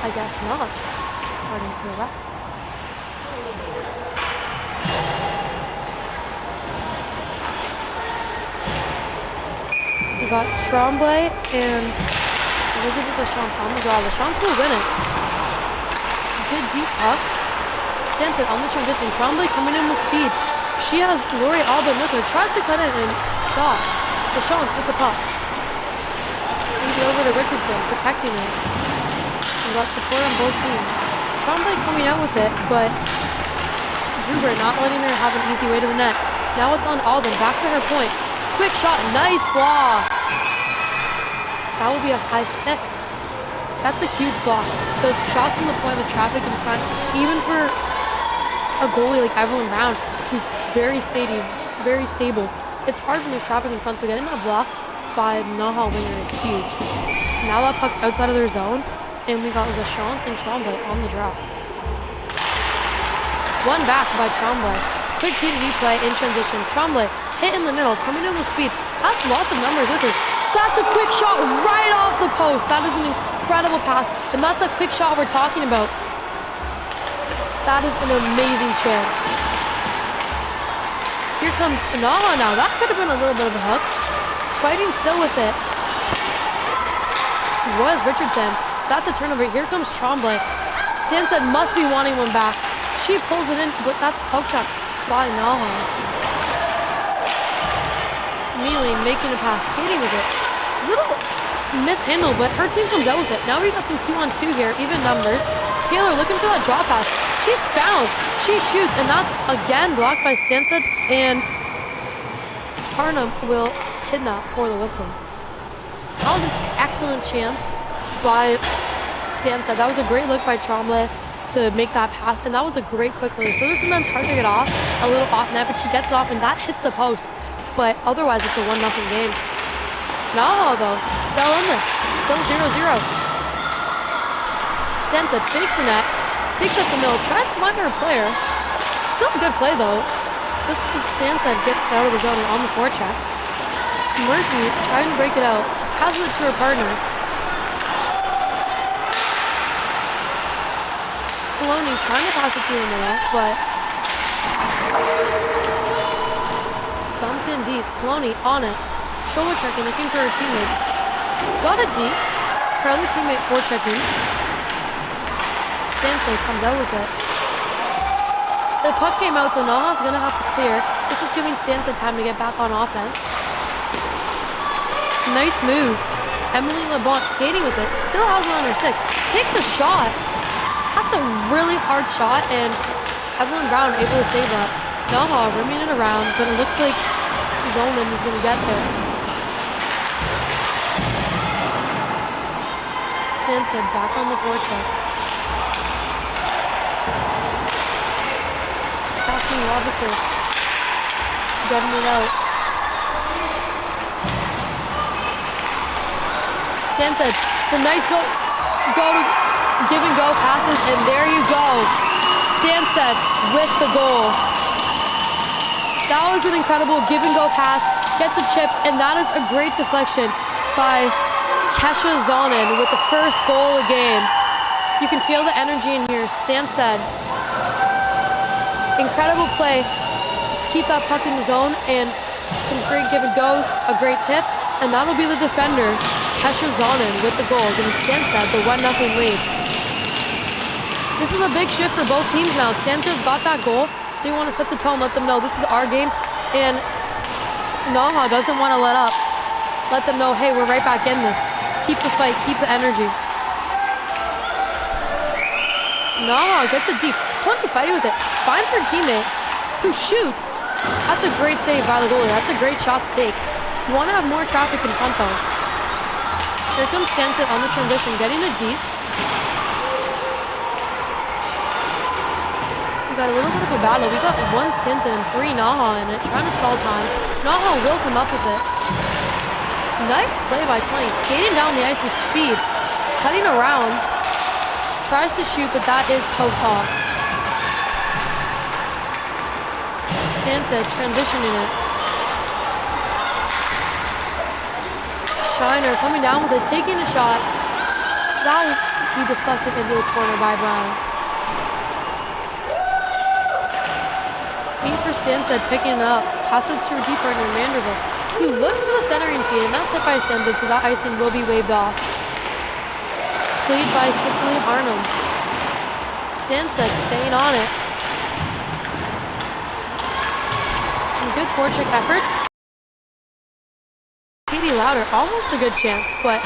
I guess not, according to the ref. We got Tremblay and Elizabeth Lachance on the draw. Lachance will win it. Good deep puck. Stanstead on the transition. Tremblay coming in with speed. She has Lori Albin with her. Tries to cut in and stopped. Lachance with the puck. Sends it over to Richardson, protecting it. We got support on both teams. Tremblay coming out with it, but Gruber not letting her have an easy way to the net. Now it's on Albin. Back to her point. Quick shot. Nice block. That will be a high stick. That's a huge block. Those shots from the point with traffic in front, even for a goalie like Evelyn Brown, who's very stable. It's hard when there's traffic in front, so getting that block by NAHA winger is huge. Now that puck's outside of their zone, and we got Lachance and Tremblay on the draw. One back by Tremblay. Quick DDD play in transition. Tremblay hit in the middle, coming in with speed, has lots of numbers with her. That's a quick shot right off the post. That is an incredible pass, and that's a quick shot we're talking about. That is an amazing chance. Here comes NAHA now. That could have been a little bit of a hook. Fighting still with it was Richardson. That's a turnover. Here comes Tremblay. Stanstead must be wanting one back. She pulls it in, but that's poke check by NAHA. Mealy making a pass, skating with it. Little mishandle, but her team comes out with it. Now we got some 2-on-2 here, even numbers. Taylor looking for that draw pass. She's found. She shoots, and that's again blocked by Stanstead, and Harnum will pin that for the whistle. That was an excellent chance by Stanstead. That was a great look by Tremblay to make that pass, and that was a great quick release. Those are sometimes hard to get off, a little off net, but she gets it off, and that hits the post. But otherwise, it's a 1-0 game. NAHA, though, still in this. Still 0-0. Stanstead fakes the net, takes up the middle, tries to find her player. Still a good play, though. This is Stanstead getting out of the zone and on the forecheck. Murphy trying to break it out, passes it to her partner. Maloney trying to pass it through the middle, but dumped in deep. Maloney on it, shoulder checking, looking for her teammates. Got it deep. Her other teammate forechecking. Stanstead comes out with it. The puck came out, so NAHA's gonna have to clear. This is giving Stanstead time to get back on offense. Nice move. Emily LeBlanc skating with it. Still has it on her stick. Takes a shot. That's a really hard shot, and Evelyn Brown able to save that. NAHA rimming it around, but it looks like Zonin is going to get there. Stanstead back on the forecheck. Passing Robinson. Gutting it out. Stanstead, some nice give and go passes, and there you go. Stanstead with the goal. That was an incredible give and go pass, gets a chip, and that is a great deflection by Kesha Zonin with the first goal of the game. You can feel the energy in here. Stanstead, incredible play to keep that puck in the zone, and some great give and goes, a great tip, and that'll be the defender, Kesha Zonin with the goal, giving Stanstead the 1-0 lead. This is a big shift for both teams now. Stanstead's got that goal. They want to set the tone, let them know this is our game, and NAHA doesn't want to let up. Let them know, hey, we're right back in this. Keep the fight, keep the energy. NAHA gets it deep. 20 fighting with it. Finds her teammate, who shoots. That's a great save by the goalie. That's a great shot to take. You want to have more traffic in front, though. Here comes Stanstead on the transition, getting it deep. We got a little bit of a battle. We got 1 Stanstead and 3 NAHA in it, trying to stall time. NAHA will come up with it. Nice play by 20, skating down the ice with speed, cutting around, tries to shoot, but that is poked off. Stanstead transitioning it. Shiner coming down with it, taking a shot. That will be deflected into the corner by Brown. 8 for Stanstead, picking it up. Passes it to her deep partner, Manderville, who looks for the centering feed, and that's hit by Stanstead, so that icing will be waved off. Played by Cicely Harnum. Stanstead staying on it. Some good forecheck efforts. Katie Lauder, almost a good chance, but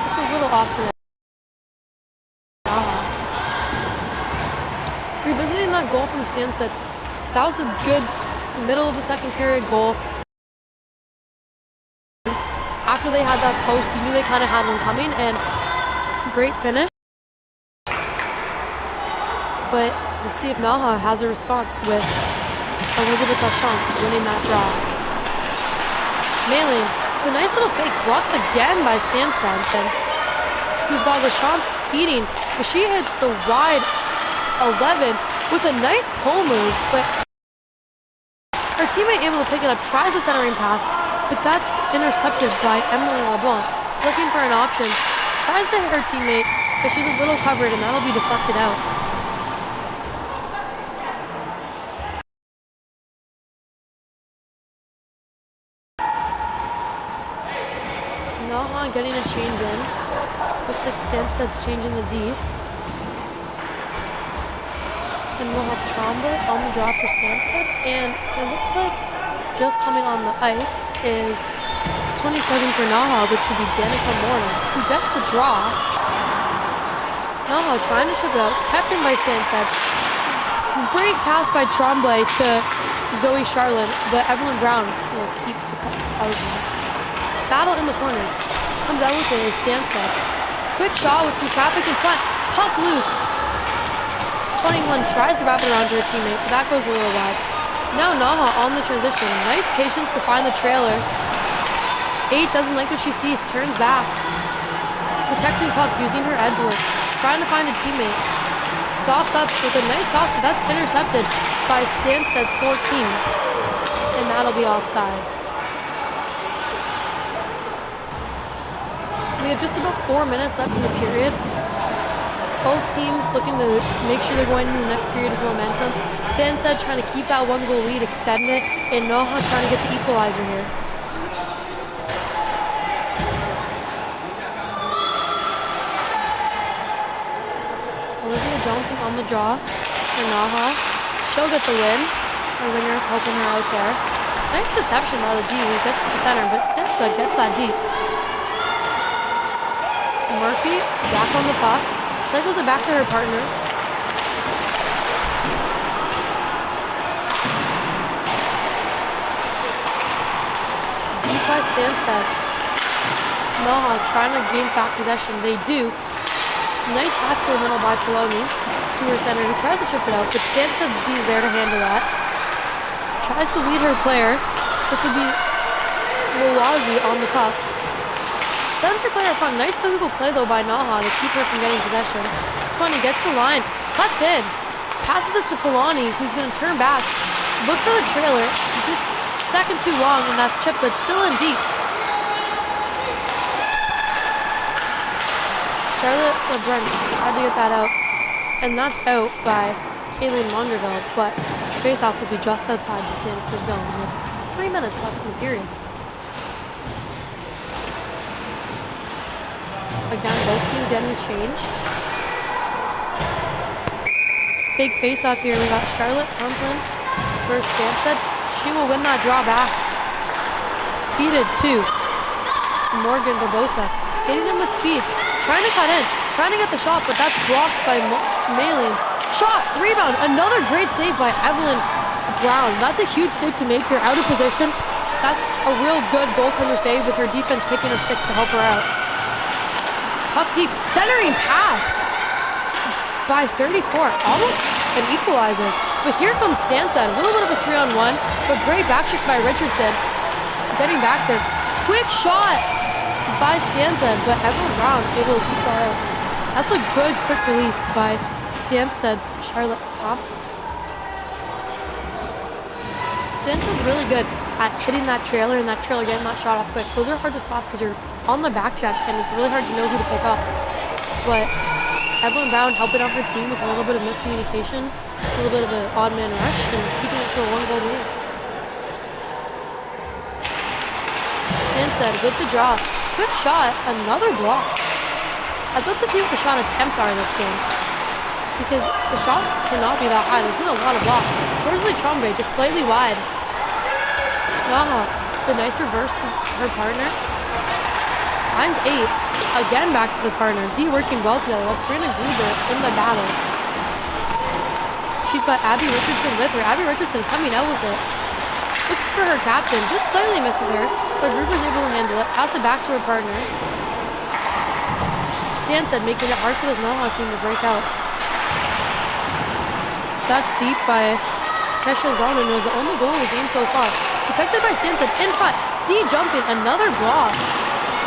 just a little off the net. Revisiting that goal from Stanstead, that was a good middle of the second period goal. After they had that post, you knew they kind of had one coming, and great finish. But let's see if NAHA has a response with Elizabeth Lachance winning that draw. Mailing, the nice little fake blocked again by Stanstead, who's got Lachance feeding, but she hits the wide 11 with a nice pull move, but her teammate able to pick it up, tries the centering pass, but that's intercepted by Emily LeBlanc. Looking for an option, tries to hit her teammate, but she's a little covered, and that'll be deflected out. NAHA getting a change in. Looks like Stanstead's changing the D. And we'll have Tromba on the draw for Stanstead. And it looks like just coming on the ice is 27 for NAHA, which would be Danica Morton, who gets the draw. NAHA trying to chip it out, kept in by Stanstead. Great pass by Tremblay to Zoe Charlin, but Evelyn Brown will keep the puck out of the net. Battle in the corner. comes out with it is Stanstead. Quick shot with some traffic in front. Puck loose. 21 tries to wrap it around to her teammate, but that goes a little wide. Now NAHA on the transition. Nice patience to find the trailer. 8 doesn't like what she sees, turns back. Protecting puck, using her edge work. Trying to find a teammate. Stops up with a nice toss, but that's intercepted by Stanstead's 14. And that'll be offside. We have just about 4 minutes left in the period. Both teams looking to make sure they're going into the next period with momentum. Stanstead trying to keep that 1-goal lead, extend it, and NAHA trying to get the equalizer here. Johnson on the draw for NAHA. She'll get the win. Her winger's helping her out there. Nice deception by the D. We get to the center, but Stanstead gets that deep. Murphy back on the puck. Cycles it back to her partner. Deep by Stanstead. NAHA trying to gain back possession. They do. Nice pass to the middle by Poloni to her center, who tries to chip it out, but Stanstead's D is there to handle that. Tries to lead her player. This would be Wawazi on the puck. Sends her player up front. Nice physical play, though, by NAHA to keep her from getting possession. 20 gets the line, cuts in, passes it to Poloni, who's going to turn back. Look for the trailer. Just second too long in that chip, but still in deep. Charlotte LeBrunch tried to get that out, and that's out by Kayleen Monderville, but face-off will be just outside the Stanstead zone with 3 minutes left in the period. Again, both teams getting a change. Big face-off here. We got Charlotte Pumplin for Stanstead. She will win that draw back. Feeded to Morgan Barbosa. Skating in with speed. Trying to cut in, trying to get the shot, but that's blocked by Malin. Shot, rebound, another great save by Evelyn Brown. That's a huge save to make her out of position. That's a real good goaltender save with her defense picking up 6 to help her out. Puck deep, centering pass by 34, almost an equalizer. But here comes Stanstead, a little bit of a 3-on-1, but great back check by Richardson. Getting back there, quick shot by Stanstead, but Evelyn Brown able to keep that out. That's a good quick release by Stanstead's Charlotte Pump. Stanstead's really good at hitting that trailer and that trailer getting that shot off quick. Those are hard to stop because you're on the back check and it's really hard to know who to pick up. But Evelyn Brown helping out her team with a little bit of miscommunication, a little bit of an odd man rush, and keeping it to a 1-goal lead. Stanstead with the draw. Quick shot, another block. I'd love to see what the shot attempts are in this game, because the shots cannot be that high. There's been a lot of blocks. Rosalie Trombe just slightly wide. NAHA, the nice reverse to her partner. Finds 8. Again back to the partner. D working well together. That's Brandon Gruber in the battle. She's got Abby Richardson with her. Abby Richardson coming out with it. Looking for her captain. Just slightly misses her, but Gruber's able to handle it. Pass it back to her partner. Stanstead making it hard for this NAHA team to break out. That's deep by Kesha Zonin, who was the only goal of the game so far. Protected by Stanstead in front. D jumping, another block.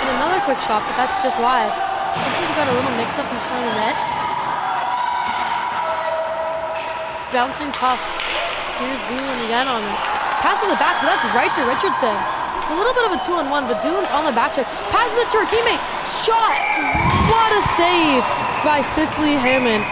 And another quick shot, but that's just wide. Looks like we got a little mix-up in front of the net. Bouncing puck. Here's Zulin again on it. Passes it back, but that's right to Richardson. It's a little bit of a 2-on-1, but Zulin's on the back check. Passes it to her teammate. Shot! What a save by Cicely Hammond.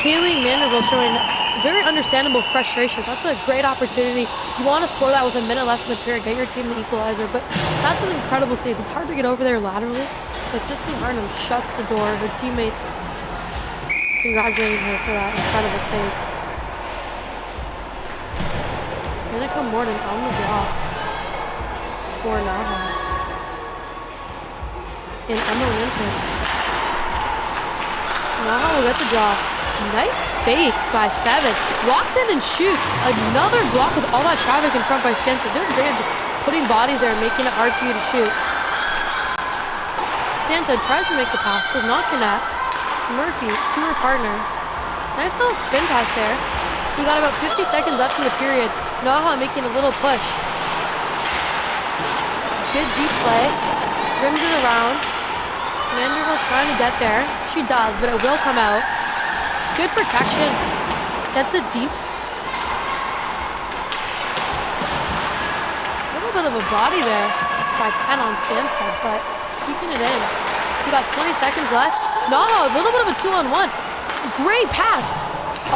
Kaylee Manderville showing very understandable frustration. That's a great opportunity. You want to score that with a minute left in the period, get your team the equalizer, but that's an incredible save. It's hard to get over there laterally, but Cicely Harnham shuts the door. Her teammates congratulating her for that incredible save. Annika Morden on the draw for NAHA. And Emma Linton. NAHA will get the draw. Nice fake by 7. Walks in and shoots. Another block with all that traffic in front by Stanstead. They're great at just putting bodies there and making it hard for you to shoot. Stanstead tries to make the pass, does not connect. Murphy to her partner. Nice little spin pass there. We got about 50 seconds left in the period. NAHA making a little push. Good deep play. Rims it around. Vanderbilt trying to get there. She does, but it will come out. Good protection. Gets it deep. A little bit of a body there by 10 on Stanstead, but keeping it in. We got 20 seconds left. NAHA, a little bit of a 2-on-1. Great pass.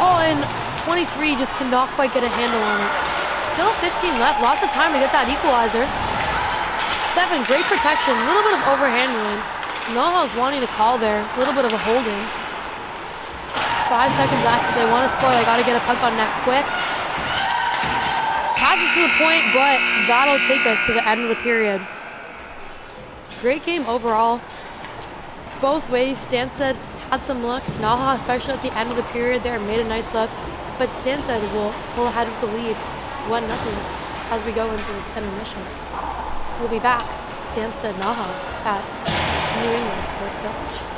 Oh, and 23 just cannot quite get a handle on it. Still 15 left. Lots of time to get that equalizer. 7, great protection. A little bit of overhandling. NAHA's wanting to call there. A little bit of a holding. 5 seconds left. If they want to score, they got to get a puck on net quick. Pass it to the point, but that'll take us to the end of the period. Great game overall. Both ways, Stanstead had some looks. NAHA, especially at the end of the period there, made a nice look. But Stanstead will pull ahead with the lead, 1-0, as we go into this intermission. We'll be back, Stanstead NAHA, at New England Sports Village.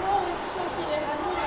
know, it's so shitty. I don't know.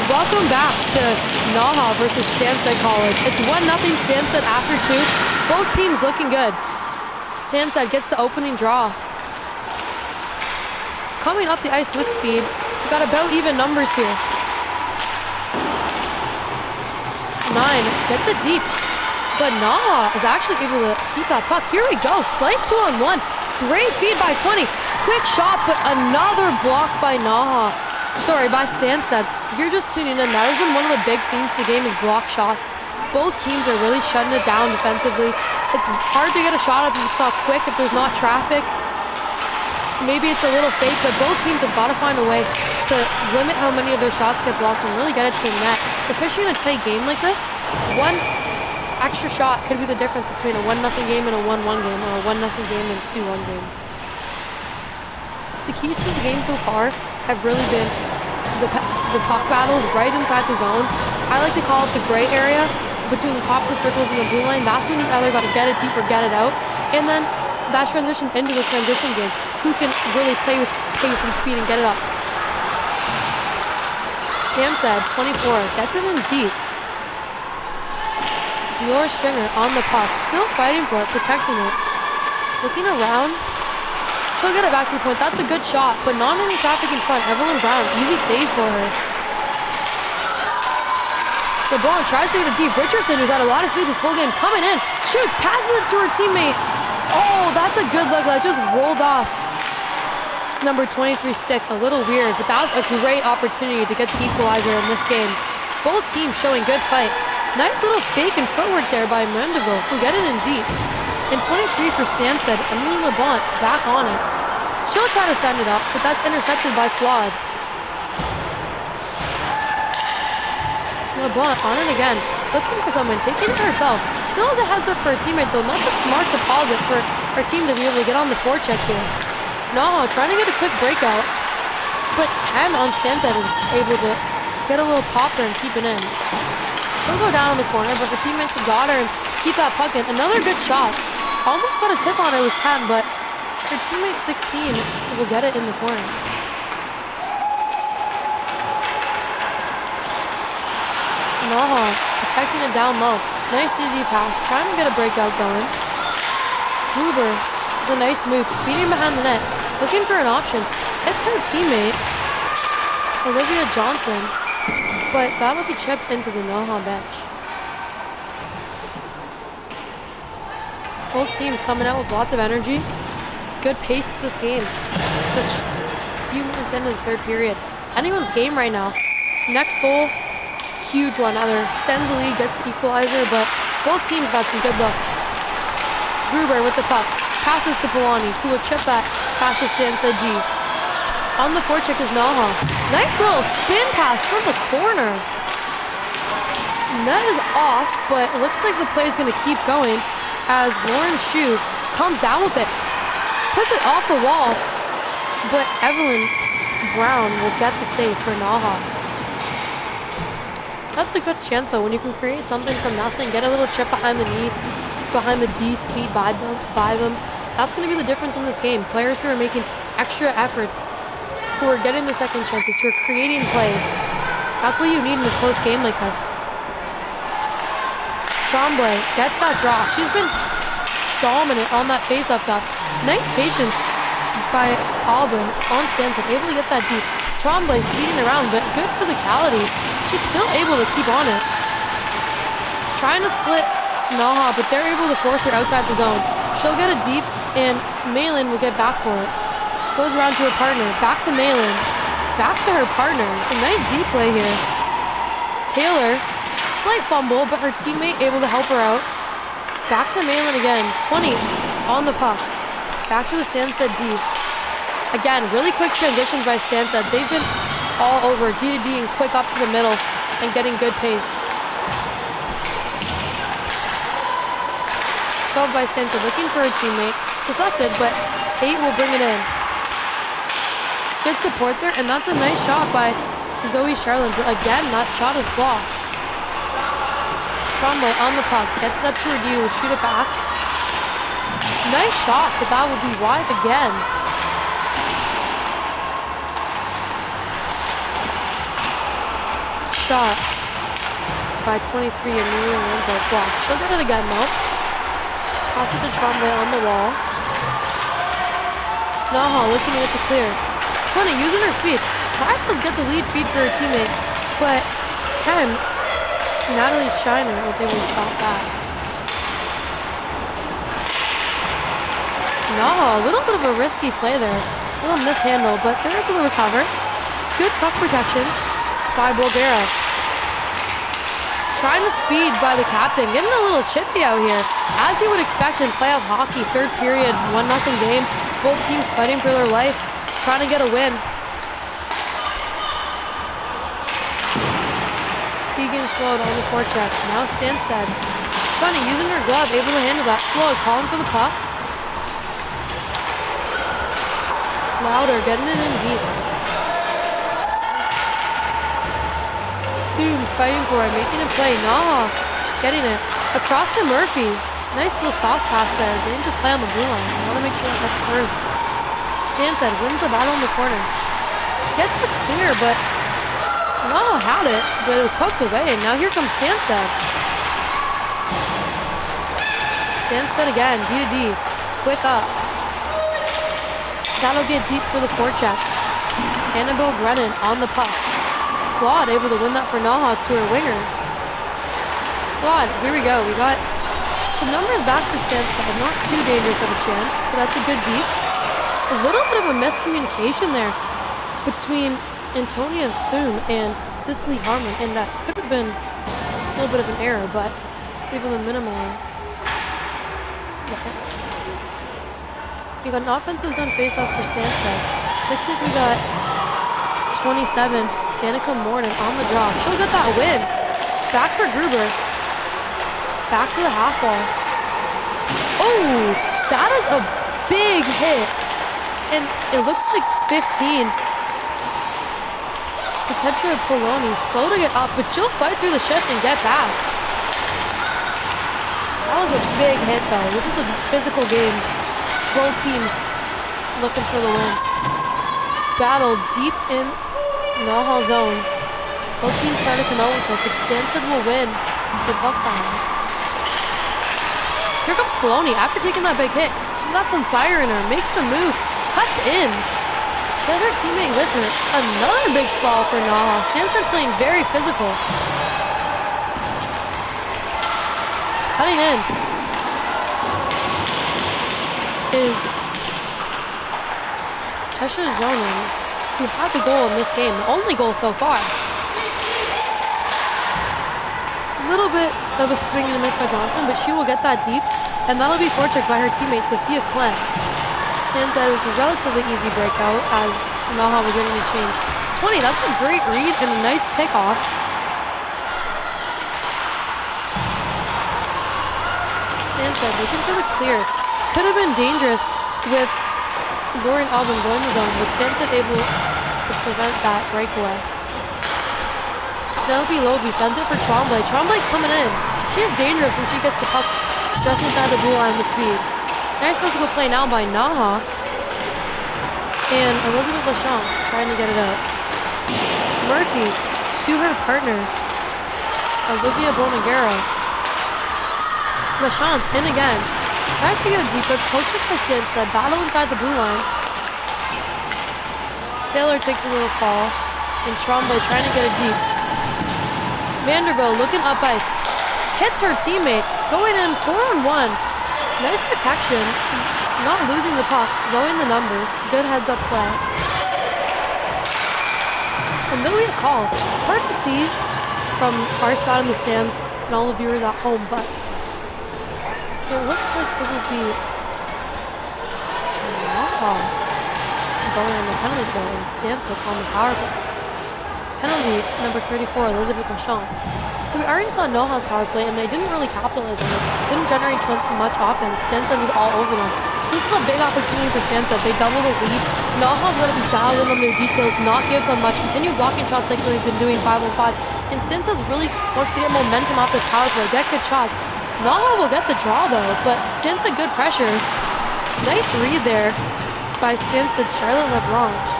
Welcome back to NAHA versus Stanstead College. It's 1-0 Stanstead after 2. Both teams looking good. Stanstead gets the opening draw. Coming up the ice with speed. We've got about even numbers here. 9 gets it deep. But NAHA is actually able to keep that puck. Here we go. Slight 2-on-1. Great feed by 20. Quick shot, but another block by NAHA. Sorry, by Stanstead. If you're just tuning in, that has been one of the big themes of the game is block shots. Both teams are really shutting it down defensively. It's hard to get a shot if it's not quick, if there's not traffic. Maybe it's a little fake, but both teams have got to find a way to limit how many of their shots get blocked and really get it to the net. Especially in a tight game like this, one extra shot could be the difference between a 1-0 game and a 1-1 game, or a 1-0 game and a 2-1 game. The keys to the game so far have really been the puck battles right inside the zone. I like to call it the gray area between the top of the circles and the blue line. That's when you either got to get it deep or get it out. And then that transitions into the transition game. Who can really play with pace and speed and get it up? Stanstead, 24, gets it in deep. Dior Stringer on the puck, still fighting for it, protecting it. Looking around. She'll get it back to the point. That's a good shot, but not any traffic in front. Evelyn Brown, easy save for her. LeBlanc tries to get it deep. Richardson, who's had a lot of speed this whole game, coming in, shoots, passes it to her teammate. Oh, that's a good look. That just rolled off number 23 stick. A little weird, but that was a great opportunity to get the equalizer in this game. Both teams showing good fight. Nice little fake and footwork there by Mandeville, who get it in deep. And 23 for Stanstead, Emily LeBlanc back on it. She'll try to send it up, but that's intercepted by Flawed. LeBlanc on it again, looking for someone, taking it herself. Still has a heads up for her teammate though, and that's a smart deposit for her team to be able to get on the forecheck here. NAHA trying to get a quick breakout, but 10 on Stanstead is able to get a little popper and keep it in. She'll go down in the corner, but her teammates have got her and keep that puck in. Another good shot. Almost got a tip on it, was 10, but her teammate 16 will get it in the corner. NAHA protecting it down low. Nice DD pass, trying to get a breakout going. Gruber, the nice move, speeding behind the net, looking for an option. Hits her teammate, Olivia Johnson, but that'll be chipped into the NAHA bench. Both teams coming out with lots of energy. Good pace to this game. Just few minutes into the third period. It's anyone's game right now. Next goal, huge one. Either extends the lead, gets the equalizer, but both teams have had some good looks. Gruber with the puck. Passes to Polani, who will chip that past the Stanstead D. On the forecheck is NAHA. Nice little spin pass from the corner. Net is off, but it looks like the play is going to keep going as Lauren Shu comes down with it, puts it off the wall, but Evelyn Brown will get the save for NAHA. That's a good chance though, when you can create something from nothing, get a little chip behind the knee, behind the D, speed by them. That's going to be the difference in this game. Players who are making extra efforts, who are getting the second chances, who are creating plays. That's what you need in a close game like this. Tremblay gets that draw. She's been dominant on that face-off top. Nice patience by Auburn on Stanstead, able to get that deep. Tremblay speeding around, but good physicality. She's still able to keep on it. Trying to split NAHA, but they're able to force her outside the zone. She'll get it deep, and Malin will get back for it. Goes around to her partner. Back to Malin. Back to her partner. Some nice deep play here. Taylor, slight fumble, but her teammate able to help her out. Back to Malin again. 20 on the puck. Back to the Stanstead D. Again, really quick transitions by Stanstead. They've been all over D to D and quick up to the middle and getting good pace. 12 by Stanstead, looking for a teammate. Deflected, but 8 will bring it in. Good support there, and that's a nice shot by Zoe Charlin. But again, that shot is blocked. Tremblay on the puck, gets it up to her D, will shoot it back. Nice shot, but that will be wide again. Shot by 23, Amelia Limbo, blocked. She'll get it again though. Pass it to Tremblay on the wall. NAHA looking to get the clear. 20, using her speed. Tries to get the lead feed for her teammate, but 10, Natalie Shiner was able to stop that. NAHA, a little bit of a risky play there. A little mishandle, but they're able to recover. Good puck protection by Bulgara. Trying to speed by the captain, getting a little chippy out here. As you would expect in playoff hockey, third period, 1-0 game. Both teams fighting for their life, trying to get a win. Tegan Flood on the forecheck. Now Stanstead. 20, using her glove, able to handle that. Flood calling for the puck. Louder, getting it in deep. Doom fighting for it, making a play. NAHA getting it. Across to Murphy. Nice little sauce pass there. Didn't just play on the blue line. I want to make sure that gets through. Stanstead wins the battle in the corner. Gets the clear, but NAHA had it, but it was poked away, and now here comes Stanstead. Stanstead again, D to D. Quick up. That'll get deep for the forecheck. Annabelle Brennan on the puck. Flawed able to win that for NAHA to her winger. Flawed, here we go. We got some numbers back for Stanstead. Not too dangerous of a chance, but that's a good deep. A little bit of a miscommunication there between Antonia Thune and Cicely Harmon, and that could have been a little bit of an error, but able to minimize. We got an offensive zone faceoff for Stanstead. Looks like we got 27, Danica Morton on the draw. She'll get that win. Back for Gruber. Back to the half wall. Oh, that is a big hit. And it looks like 15. Potentially Poloni, slow to get up, but she'll fight through the shift and get back. That was a big hit though. This is a physical game. Both teams looking for the win. Battle deep in NAHA zone. Both teams trying to come out with it, but Stanstead will win the puck battle. Here comes Poloni. After taking that big hit, she's got some fire in her, makes the move, cuts in. She has her teammate with her. Another big fall for NAHA. Stanstead playing very physical. Cutting in is Kesha Zonin. who had the goal in this game, the only goal so far. A little bit of a swing and a miss by Johnson, but she will get that deep, and that'll be forechecked by her teammate, Sophia Klein. Stanstead with a relatively easy breakout as NAHA was getting the change. 20, that's a great read and a nice pick-off. Stanstead looking for the clear. Could have been dangerous with Lauren Albin going the zone, but Stanstead able to prevent that breakaway. Penelope Lovey sends it for Tremblay. Tremblay coming in. She's dangerous when she gets the puck just inside the blue line with speed. Nice physical play now by NAHA. And Elizabeth Lachance trying to get it out. Murphy to her partner, Olivia Bonagero. Lachance in again. Tries to get a deep, but it's poached by Stanstead. Battle inside the blue line. Taylor takes a little fall. And Tremblay trying to get it deep. Vanderbilt looking up ice. Hits her teammate. Going in 4-on-1. Nice protection. Not losing the puck. Knowing the numbers. Good heads-up play. And then we get called. It's hard to see from our spot in the stands and all the viewers at home, but it looks like it would be NAHA going on the penalty kill and Stanstead on the power play. Penalty number 34, Elizabeth Lachance. So we already saw NAHA's power play and they didn't really capitalize on it. Didn't generate much offense. Stanstead was all over them. So this is a big opportunity for Stanstead. They double the lead. NAHA's got to be dialed in on their details, not give them much, continue blocking shots like they've been doing 5-on-5. And Stanstead really wants to get momentum off this power play, get good shots. NAHA will get the draw though, but Stanstead good pressure. Nice read there by Stanstead's Charlotte LeBlanche.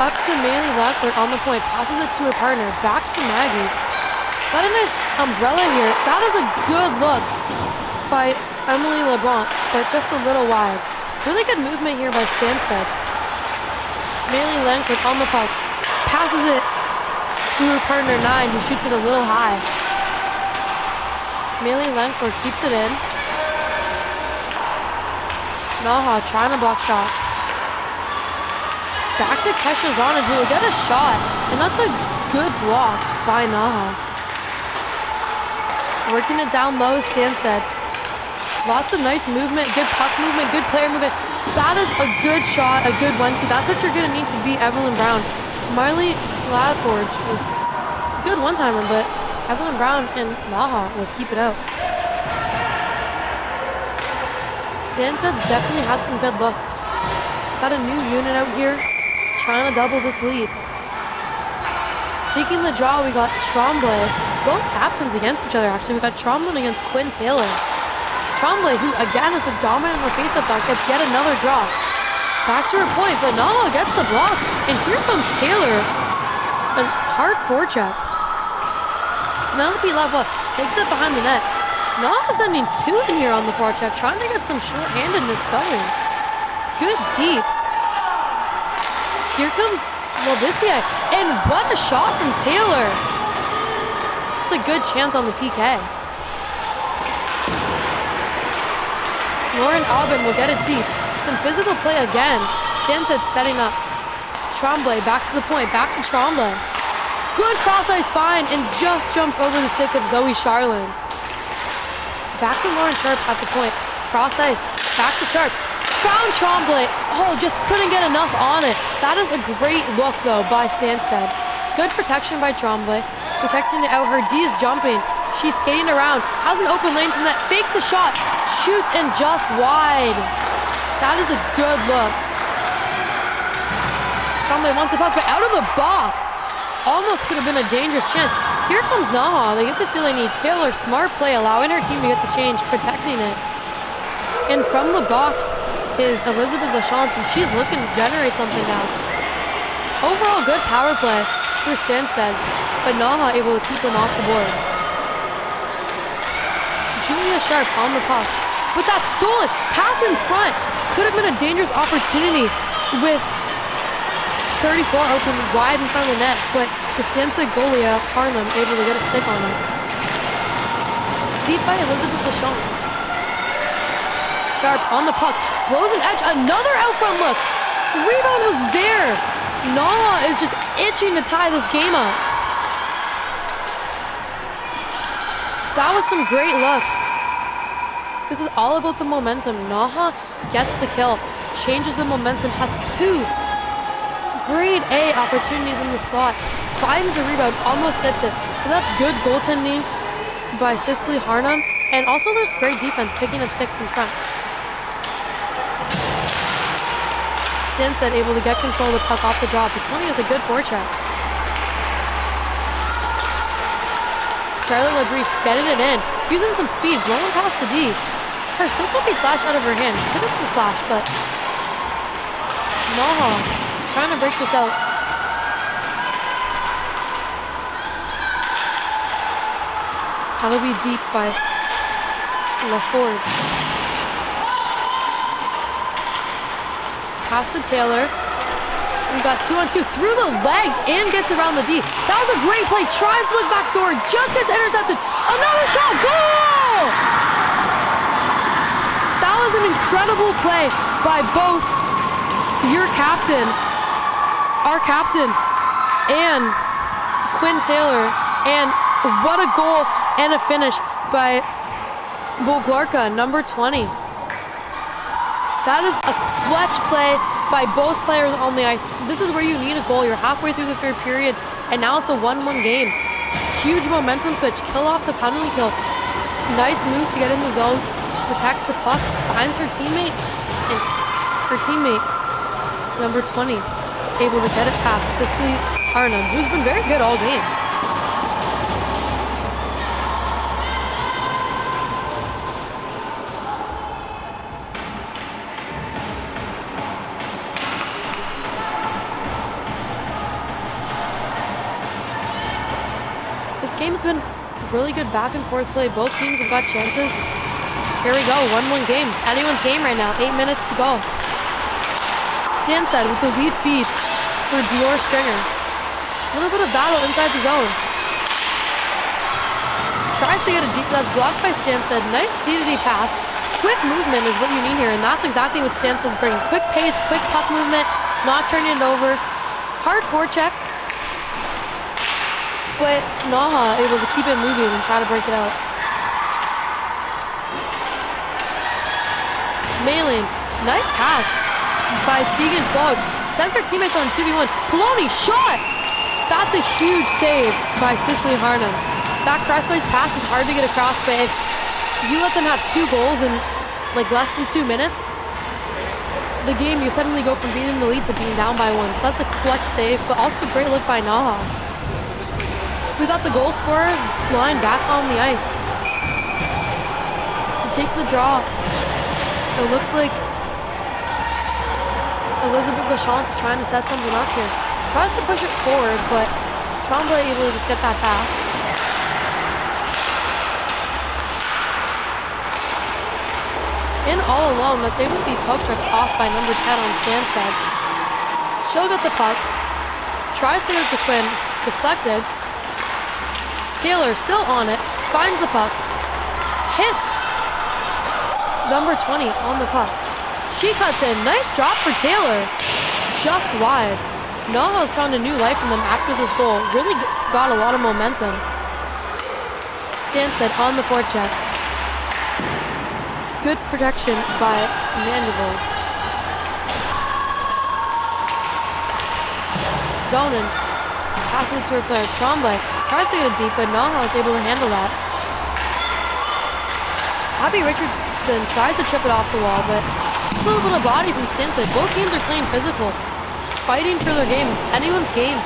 Up to Maylee Lackford on the point, passes it to her partner, back to Maggie. Got a nice umbrella here. That is a good look by Emily LeBlanc, but just a little wide. Really good movement here by Stanstead. Maylee Lackford on the puck, passes it to her partner 9, who shoots it a little high. Maylee Lackford keeps it in. NAHA trying to block shots. Back to Kesha Zonin, who will get a shot, and that's a good block by NAHA. Working it down low, Stanstead. Lots of nice movement, good puck movement, good player movement. That is a good shot, a good 1-2. That's what you're going to need to beat Evelyn Brown. Marley Ladforge with good one-timer, but Evelyn Brown and NAHA will keep it out. Stanstead's definitely had some good looks. Got a new unit out here, trying to double this lead. Taking the draw, we got Tremblay. Both captains against each other, actually. We got Tremblay against Quinn Taylor. Tremblay, who again has been dominant in the faceoff dot, gets yet another draw. Back to her point, but NAHA gets the block. And here comes Taylor. A hard forecheck. Penelope Lavoie takes it behind the net. NAHA sending 2 in here on the forecheck, trying to get some short-handedness going. Good deep. Here comes Lobissier, and what a shot from Taylor. It's a good chance on the PK. Lauren Albin will get it deep. Some physical play again. Stanstead setting up. Tremblay back to the point, back to Tremblay. Good cross-ice find, and just jumps over the stick of Zoe Charlin. Back to Lauren Sharp at the point. Cross-ice, back to Sharp. Found Tremblay. Oh, just couldn't get enough on it. That is a great look, though, by Stanstead. Good protection by Tremblay. Protecting it out. Her D is jumping. She's skating around. Has an open lane to net. Fakes the shot. Shoots and just wide. That is a good look. Tremblay wants the puck, but out of the box. Almost could have been a dangerous chance. Here comes NAHA. They get the steal they need. Taylor, smart play, allowing her team to get the change, protecting it. And from the box is Elizabeth Lachance, and she's looking to generate something now. Overall, good power play for Stanstead, but NAHA able to keep them off the board. Julia Sharp on the puck, but that's stolen. Pass in front. Could have been a dangerous opportunity with 34 open wide in front of the net, but the Stanstead goalie, Harlem, able to get a stick on it. Deep by Elizabeth Lachance. Sharp on the puck, blows an edge, another out front look. Rebound was there. NAHA is just itching to tie this game up. That was some great looks. This is all about the momentum. NAHA gets the kill, changes the momentum, has 2 grade A opportunities in the slot, finds the rebound, almost gets it. But that's good goaltending by Cicely Harnum, and also there's great defense picking up sticks in front. Stanstead able to get control of the puck off the draw, but Tony with a good forecheck. Charlotte LaBreach getting it in, using some speed, blowing past the D. Her still could be slashed out of her hand. Couldn't be slashed, but NAHA trying to break this out. That'll be deep by LaForge. Pass to Taylor. We got 2-on-2 through the legs and gets around the D. That was a great play. Tries to look back door, just gets intercepted. Another shot, goal! That was an incredible play by both your captain, our captain, and Quinn Taylor. And what a goal and a finish by Bolgorka, number 20. That is a clutch play by both players on the ice. This is where you need a goal. You're halfway through the third period, and now it's a 1-1 game. Huge momentum switch, kill off the penalty kill. Nice move to get in the zone, protects the puck, finds her teammate, and her teammate, number 20, able to get it past Cicely Harnum, who's been very good all game. Game's been really good back and forth play. Both teams have got chances. Here we go, 1-1 game. It's anyone's game right now, 8 minutes to go. Stanstead with the lead feed for Dior Stringer. A little bit of battle inside the zone. Tries to get a deep, that's blocked by Stanstead. Nice D-to-D pass. Quick movement is what you need here, and that's exactly what Stanstead's bringing. Quick pace, quick puck movement, not turning it over. Hard forecheck. But NAHA able to keep it moving and try to break it out. Mailing, nice pass by Tegan Flood. Sends her teammates on 2v1. Poloni, shot! That's a huge save by Cicely Harnum. That cross-ice pass is hard to get across, but if you let them have 2 goals in like less than 2 minutes, the game, you suddenly go from being in the lead to being down by 1. So that's a clutch save, but also a great look by NAHA. We got the goal scorers lined back on the ice to take the draw. It looks like Elizabeth Lachance is trying to set something up here. Tries to push it forward, but Tremblay able to just get that back. In all alone, that's able to be poke checked off by number 10 on Stanstead. She'll get the puck. Tries to get it to Quinn. Deflected. Taylor still on it, finds the puck, hits number 20 on the puck. She cuts in, nice drop for Taylor, just wide. NAHA's found a new life in them after this goal, really got a lot of momentum. Stanstead on the forecheck. Good protection by Mandeville. Zonin passes it to her player, Tremblay. Tries to get it deep, but NAHA is able to handle that. Abby Richardson tries to chip it off the wall, but it's a little bit of body from Stanstead. Both teams are playing physical, fighting for their game. It's anyone's game.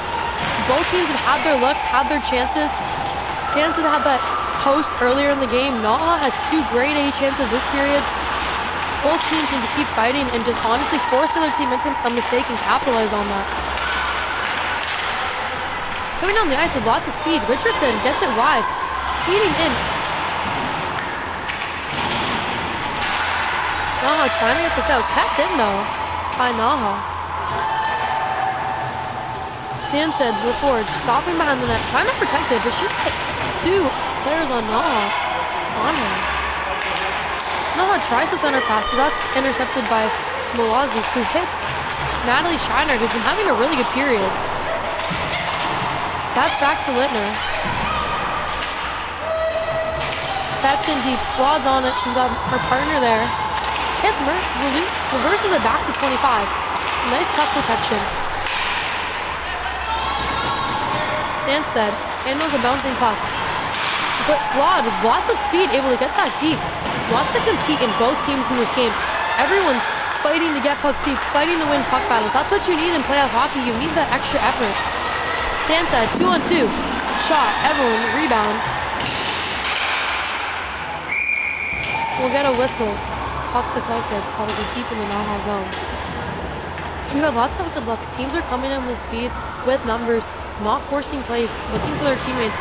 Both teams have had their looks, had their chances. Stanstead had that post earlier in the game. NAHA had 2 grade A chances this period. Both teams need to keep fighting and just honestly force the other team into a mistake and capitalize on that. Coming down the ice with lots of speed, Richardson gets it wide, speeding in. NAHA trying to get this out, kept in though by NAHA. Stanstead's LaForge stopping behind the net, trying to protect it, but she's got 2 players on NAHA on her. NAHA NAHA tries to center pass, but that's intercepted by Malazi, who hits Natalie Schreiner, who's been having a really good period. That's back to Littner. That's in deep. Flawed's on it. She's got her partner there. Hits reverses it back to 25. Nice puck protection. Stanstead handles a bouncing puck. But Flawed, with lots of speed, able to get that deep. Lots to compete in both teams in this game. Everyone's fighting to get pucks deep, fighting to win puck battles. That's what you need in playoff hockey. You need that extra effort. Stanstead, 2-on-2. Shot, Evelyn, rebound. We'll get a whistle. Puck deflected. That'll be deep in the NAHA zone. We've had lots of good looks. Teams are coming in with speed, with numbers, not forcing plays, looking for their teammates.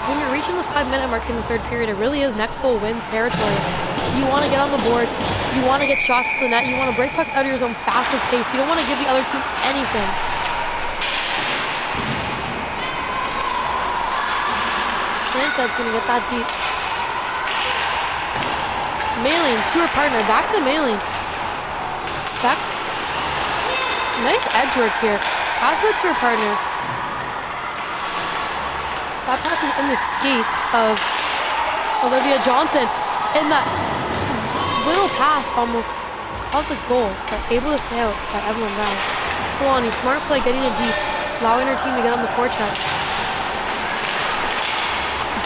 When you're reaching the 5-minute mark in the third period, it really is next goal wins territory. You want to get on the board. You want to get shots to the net. You want to break pucks out of your zone fast with pace. You don't want to give the other team anything. Stanstead's going to get that deep. Mailing to her partner. Back to Mailing. Back to... Nice edge work here. Passes it to her partner. That pass was in the skates of Olivia Johnson. And that little pass almost caused a goal, but able to stay out by Evelyn Brown. Polani, smart play, getting it deep, allowing her team to get on the forecheck.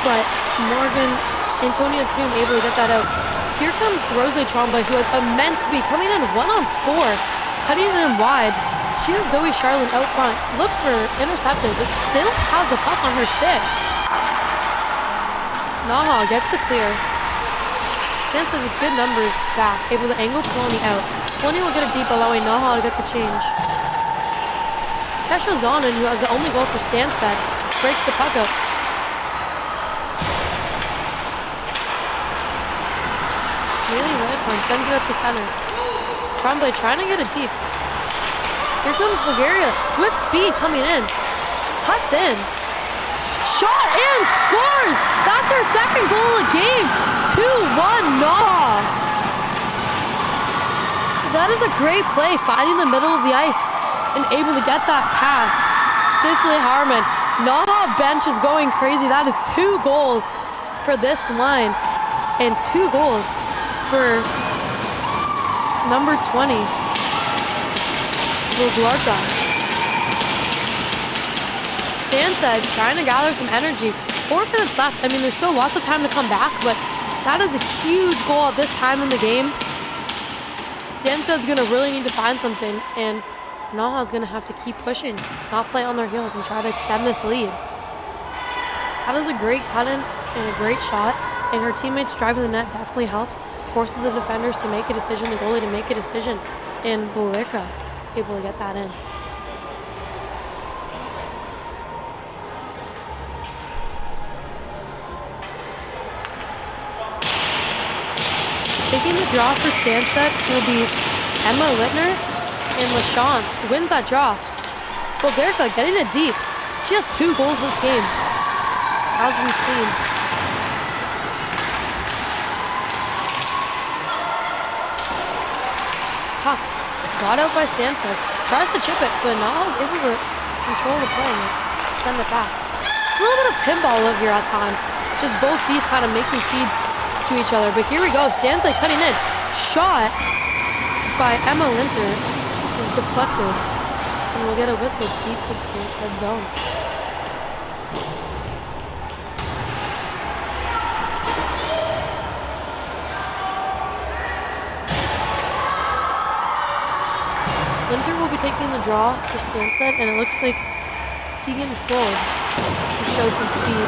But Morgan, Antonia Thune able to get that out. Here comes Rosalie Tremblay, who has immense speed, coming in 1-on-4, cutting it in wide. She has Zoe Charlin out front, looks for intercepted, but still has the puck on her stick. NAHA gets the clear. Stanstead with good numbers back, able to angle Poloni out. Poloni will get it deep, allowing NAHA to get the change. Kesha Zonin, who has the only goal for Stanstead, breaks the puck up. Really led front, sends it up to center. Tremblay trying to get it deep. Here comes Bulgaria with speed coming in. Cuts in. Shot in, scores! That's her second goal of the game. 2-1 NAHA. That is a great play, finding the middle of the ice and able to get that past Cicely Harmon. NAHA bench is going crazy. That is 2 goals for this line and 2 goals for number 20, Bulgarka. Stanstead trying to gather some energy. 4 minutes left. I mean, there's still lots of time to come back, but that is a huge goal at this time in the game. Stanstead's going to really need to find something, and NAHA's going to have to keep pushing, not play on their heels, and try to extend this lead. That is a great cut-in and a great shot, and her teammates driving the net definitely helps. Forces the defenders to make a decision, the goalie to make a decision, and Bulgarka able to get that in. Taking the draw for Stanstead will be Emma Littner, and LaChance wins that draw. Bulgarka getting it deep. She has 2 goals this game, as we've seen. Puck got out by Stanstead. Tries to chip it, but NAHA's able to control the play and send it back. It's a little bit of pinball out here at times. Just both these kind of making feeds to each other. But here we go. Stanstead cutting in. Shot by Emma Linter is deflected. And we'll get a whistle deep in Stanstead zone. Linter will be taking the draw for Stanstead, and it looks like Tegan Floyd, who showed some speed.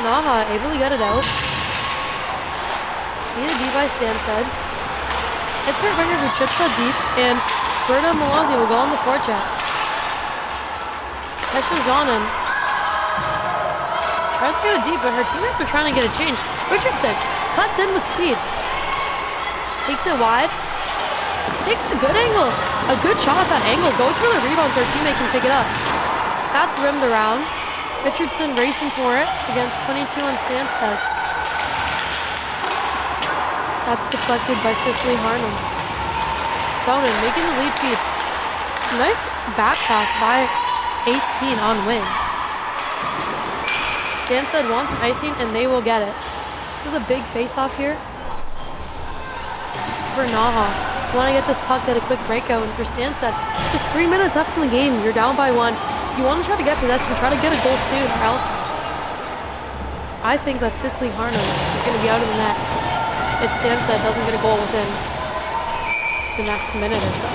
NAHA able to get it out. D-to-D by Stanstead. Hits her winger who trips out deep, and Berta Malazzi will go on the forecheck. Kesha Zonin tries to get it deep, but her teammates are trying to get a change. Richardson cuts in with speed. Takes it wide. Takes a good angle. A good shot at that angle. Goes for the rebound so her teammate can pick it up. That's rimmed around. Richardson racing for it against 22 on Stanstead. That's deflected by Cicely Harnum. Sonnen making the lead feed. Nice back pass by 18 on wing. Stanstead wants an icing and they will get it. This is a big face-off here for NAHA. Want to get this puck at a quick breakout, and for Stanstead, just 3 minutes left in the game. You're down by 1. You want to try to get possession, try to get a goal soon, or else I think that Cicely Harnum is going to be out of the net if Stanstead doesn't get a goal within the next minute or so.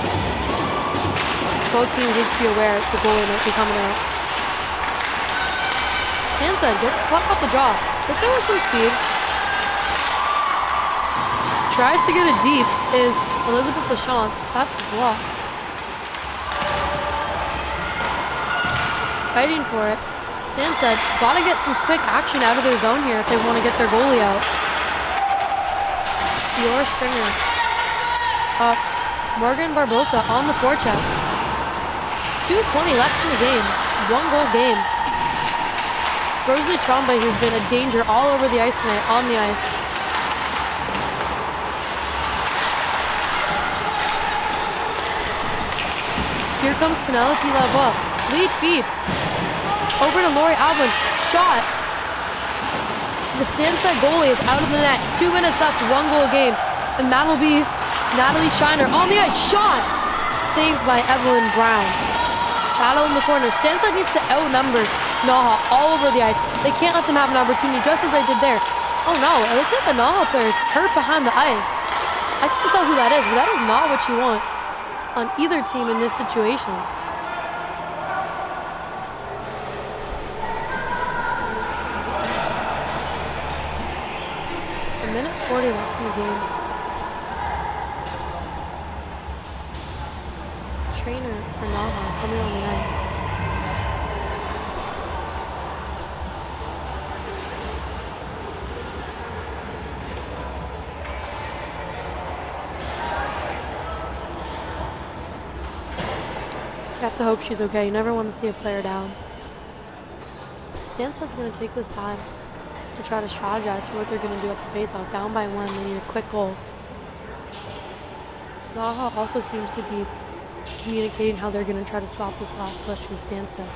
Both teams need to be aware the goalie might be coming out. Stanstead gets the puck off the draw, gets it with some speed. Tries to get it deep is Elizabeth Lachance. That's blocked. Fighting for it. Stanstead got to get some quick action out of their zone here if they want to get their goalie out. Dior Stringer up. Morgan Barbosa on the forecheck. 2:20 left in the game. 1-goal game. Rosalie Tremblay, who's been a danger all over the ice tonight, on the ice. Here comes Penelope Lavoie. Lead feed. Over to Lori Alwyn. Shot. The Stanstead goalie is out of the net. 2 minutes left, 1-goal game. And that'll be Natalie Shiner on the ice. Shot. Saved by Evelyn Brown. Battle in the corner. Stanstead needs to outnumber NAHA all over the ice. They can't let them have an opportunity, just as they did there. Oh no, it looks like a NAHA player is hurt behind the ice. I can't tell who that is, but that is not what you want on either team in this situation. A minute 40 left in the game. Trainer for NAHA coming on the ice. You have to hope she's okay. You never want to see a player down. Stanstead's going to take this time to try to strategize for what they're going to do at the faceoff. Down by 1, they need a quick goal. NAHA also seems to be communicating how they're going to try to stop this last push from Stanstead.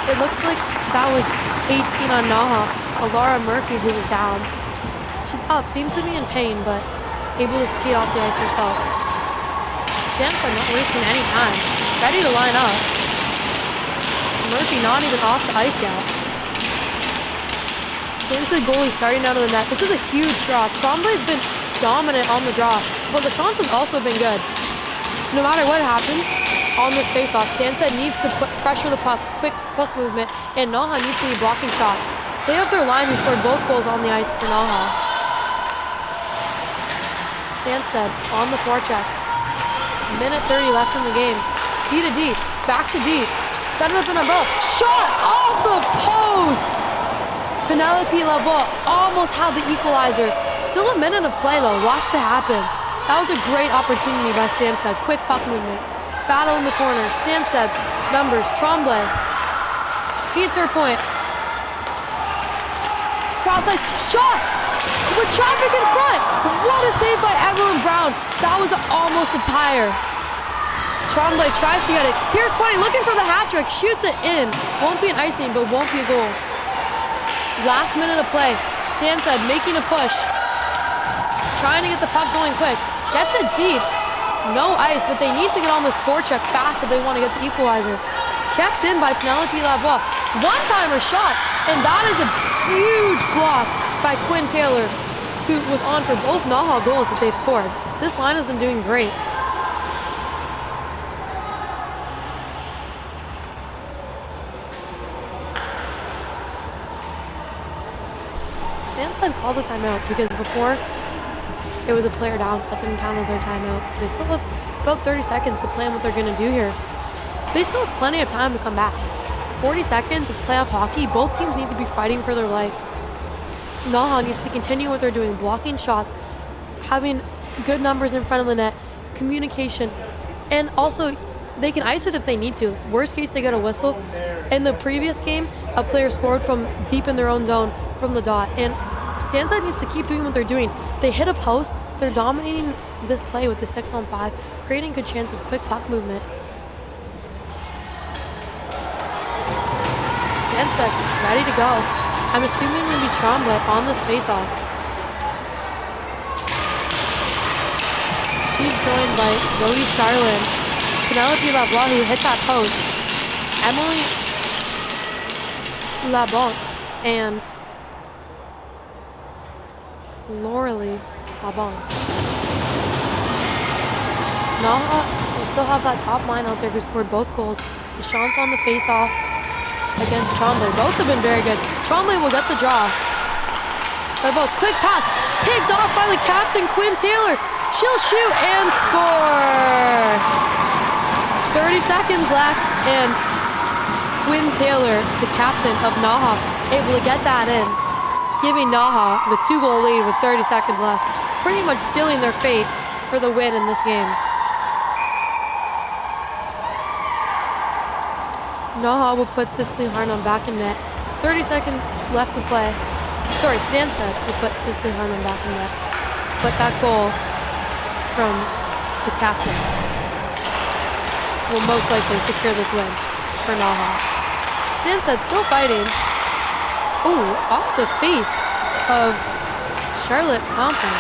It looks like that was 18 on NAHA. Alara Murphy, who was down. She's up, seems to be in pain, but able to skate off the ice herself. Stanstead not wasting any time. Ready to line up. Murphy not even off the ice yet. Stanstead goalie starting out of the net. This is a huge draw. Tremblay's been dominant on the draw, but Lachance has also been good. No matter what happens on this faceoff, Stanstead needs to pressure the puck, quick puck movement, and NAHA needs to be blocking shots. They have their line who scored both goals on the ice for NAHA. Stanstead on the forecheck. Minute 30 left in the game. D to D, back to D. Set it up an umbrella. Shot off the post! Penelope Lavoie almost had the equalizer. Still a minute of play though, lots to happen. That was a great opportunity by Stanstead. Quick puck movement. Battle in the corner. Stanstead, numbers, Tremblay. Feeds her point. Cross ice, shot! With traffic in front! What a save by Evelyn Brown. That was almost a tire. Tremblay tries to get it. Here's 20, looking for the hat trick. Shoots it in. Won't be an icing, but won't be a goal. Last minute of play. Stanstead making a push. Trying to get the puck going quick. Gets it deep. No ice, but they need to get on this forecheck fast if they want to get the equalizer. Kept in by Penelope Lavoie. One-timer shot, and that is a huge block by Quinn Taylor, who was on for both NAHA goals that they've scored. This line has been doing great. Stanstead called a timeout because before it was a player down, so that didn't count as their timeout. So they still have about 30 seconds to plan what they're going to do here. They still have plenty of time to come back. 40 seconds, it's playoff hockey. Both teams need to be fighting for their life. NAHA needs to continue what they're doing, blocking shots, having good numbers in front of the net, communication, and also they can ice it if they need to. Worst case, they get a whistle. In the previous game, a player scored from deep in their own zone from the dot. And Stanstead needs to keep doing what they're doing. They hit a post. They're dominating this play with the 6-on-5, creating good chances, quick puck movement. Stanstead ready to go. I'm assuming it'll be Tremblay on this faceoff. She's joined by Zoe Charlin, Penelope Labonte, who hit that post, Emily Labonte, and Laurelie Labonte. NAHA will still have that top line out there who scored both goals. The shots on the face-off against Tremblay. Both have been very good. Tremblay will get the draw. Labonte's quick pass, picked off by the captain, Quinn Taylor. She'll shoot and score. 30 seconds left, and Quinn Taylor, the captain of NAHA, able to get that in, giving NAHA the 2-goal lead with 30 seconds left, pretty much sealing their fate for the win in this game. NAHA will put Cicely Harnum back in net. 30 seconds left to play. Sorry, Stanstead will put Cicely Harnum back in net. But that goal from the captain will most likely secure this win for NAHA. Stanstead still fighting. Ooh, off the face of Charlotte Pompon.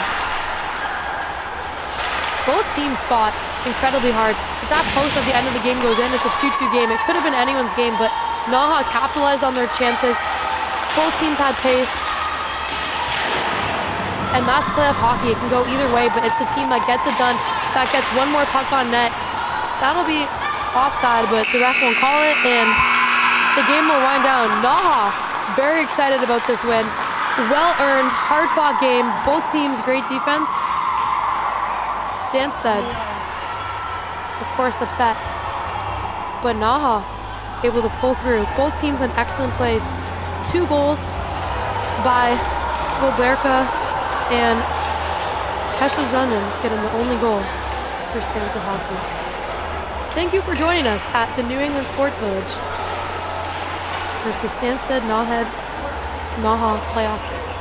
Both teams fought incredibly hard. If that post at the end of the game goes in, it's a 2-2 game. It could have been anyone's game, but NAHA capitalized on their chances. Both teams had pace. And that's playoff hockey. It can go either way, but it's the team that gets it done, that gets one more puck on net. That'll be offside, but the ref won't call it, and the game will wind down. NAHA, very excited about this win. Well-earned, hard-fought game. Both teams, great defense. Stanstead, of course, upset. But NAHA able to pull through. Both teams had excellent plays. 2 goals by Roberka and Kesha Zundin getting the only goal for Stanstead Hockey. Thank you for joining us at the New England Sports Village for the Stanstead NAHA playoff game.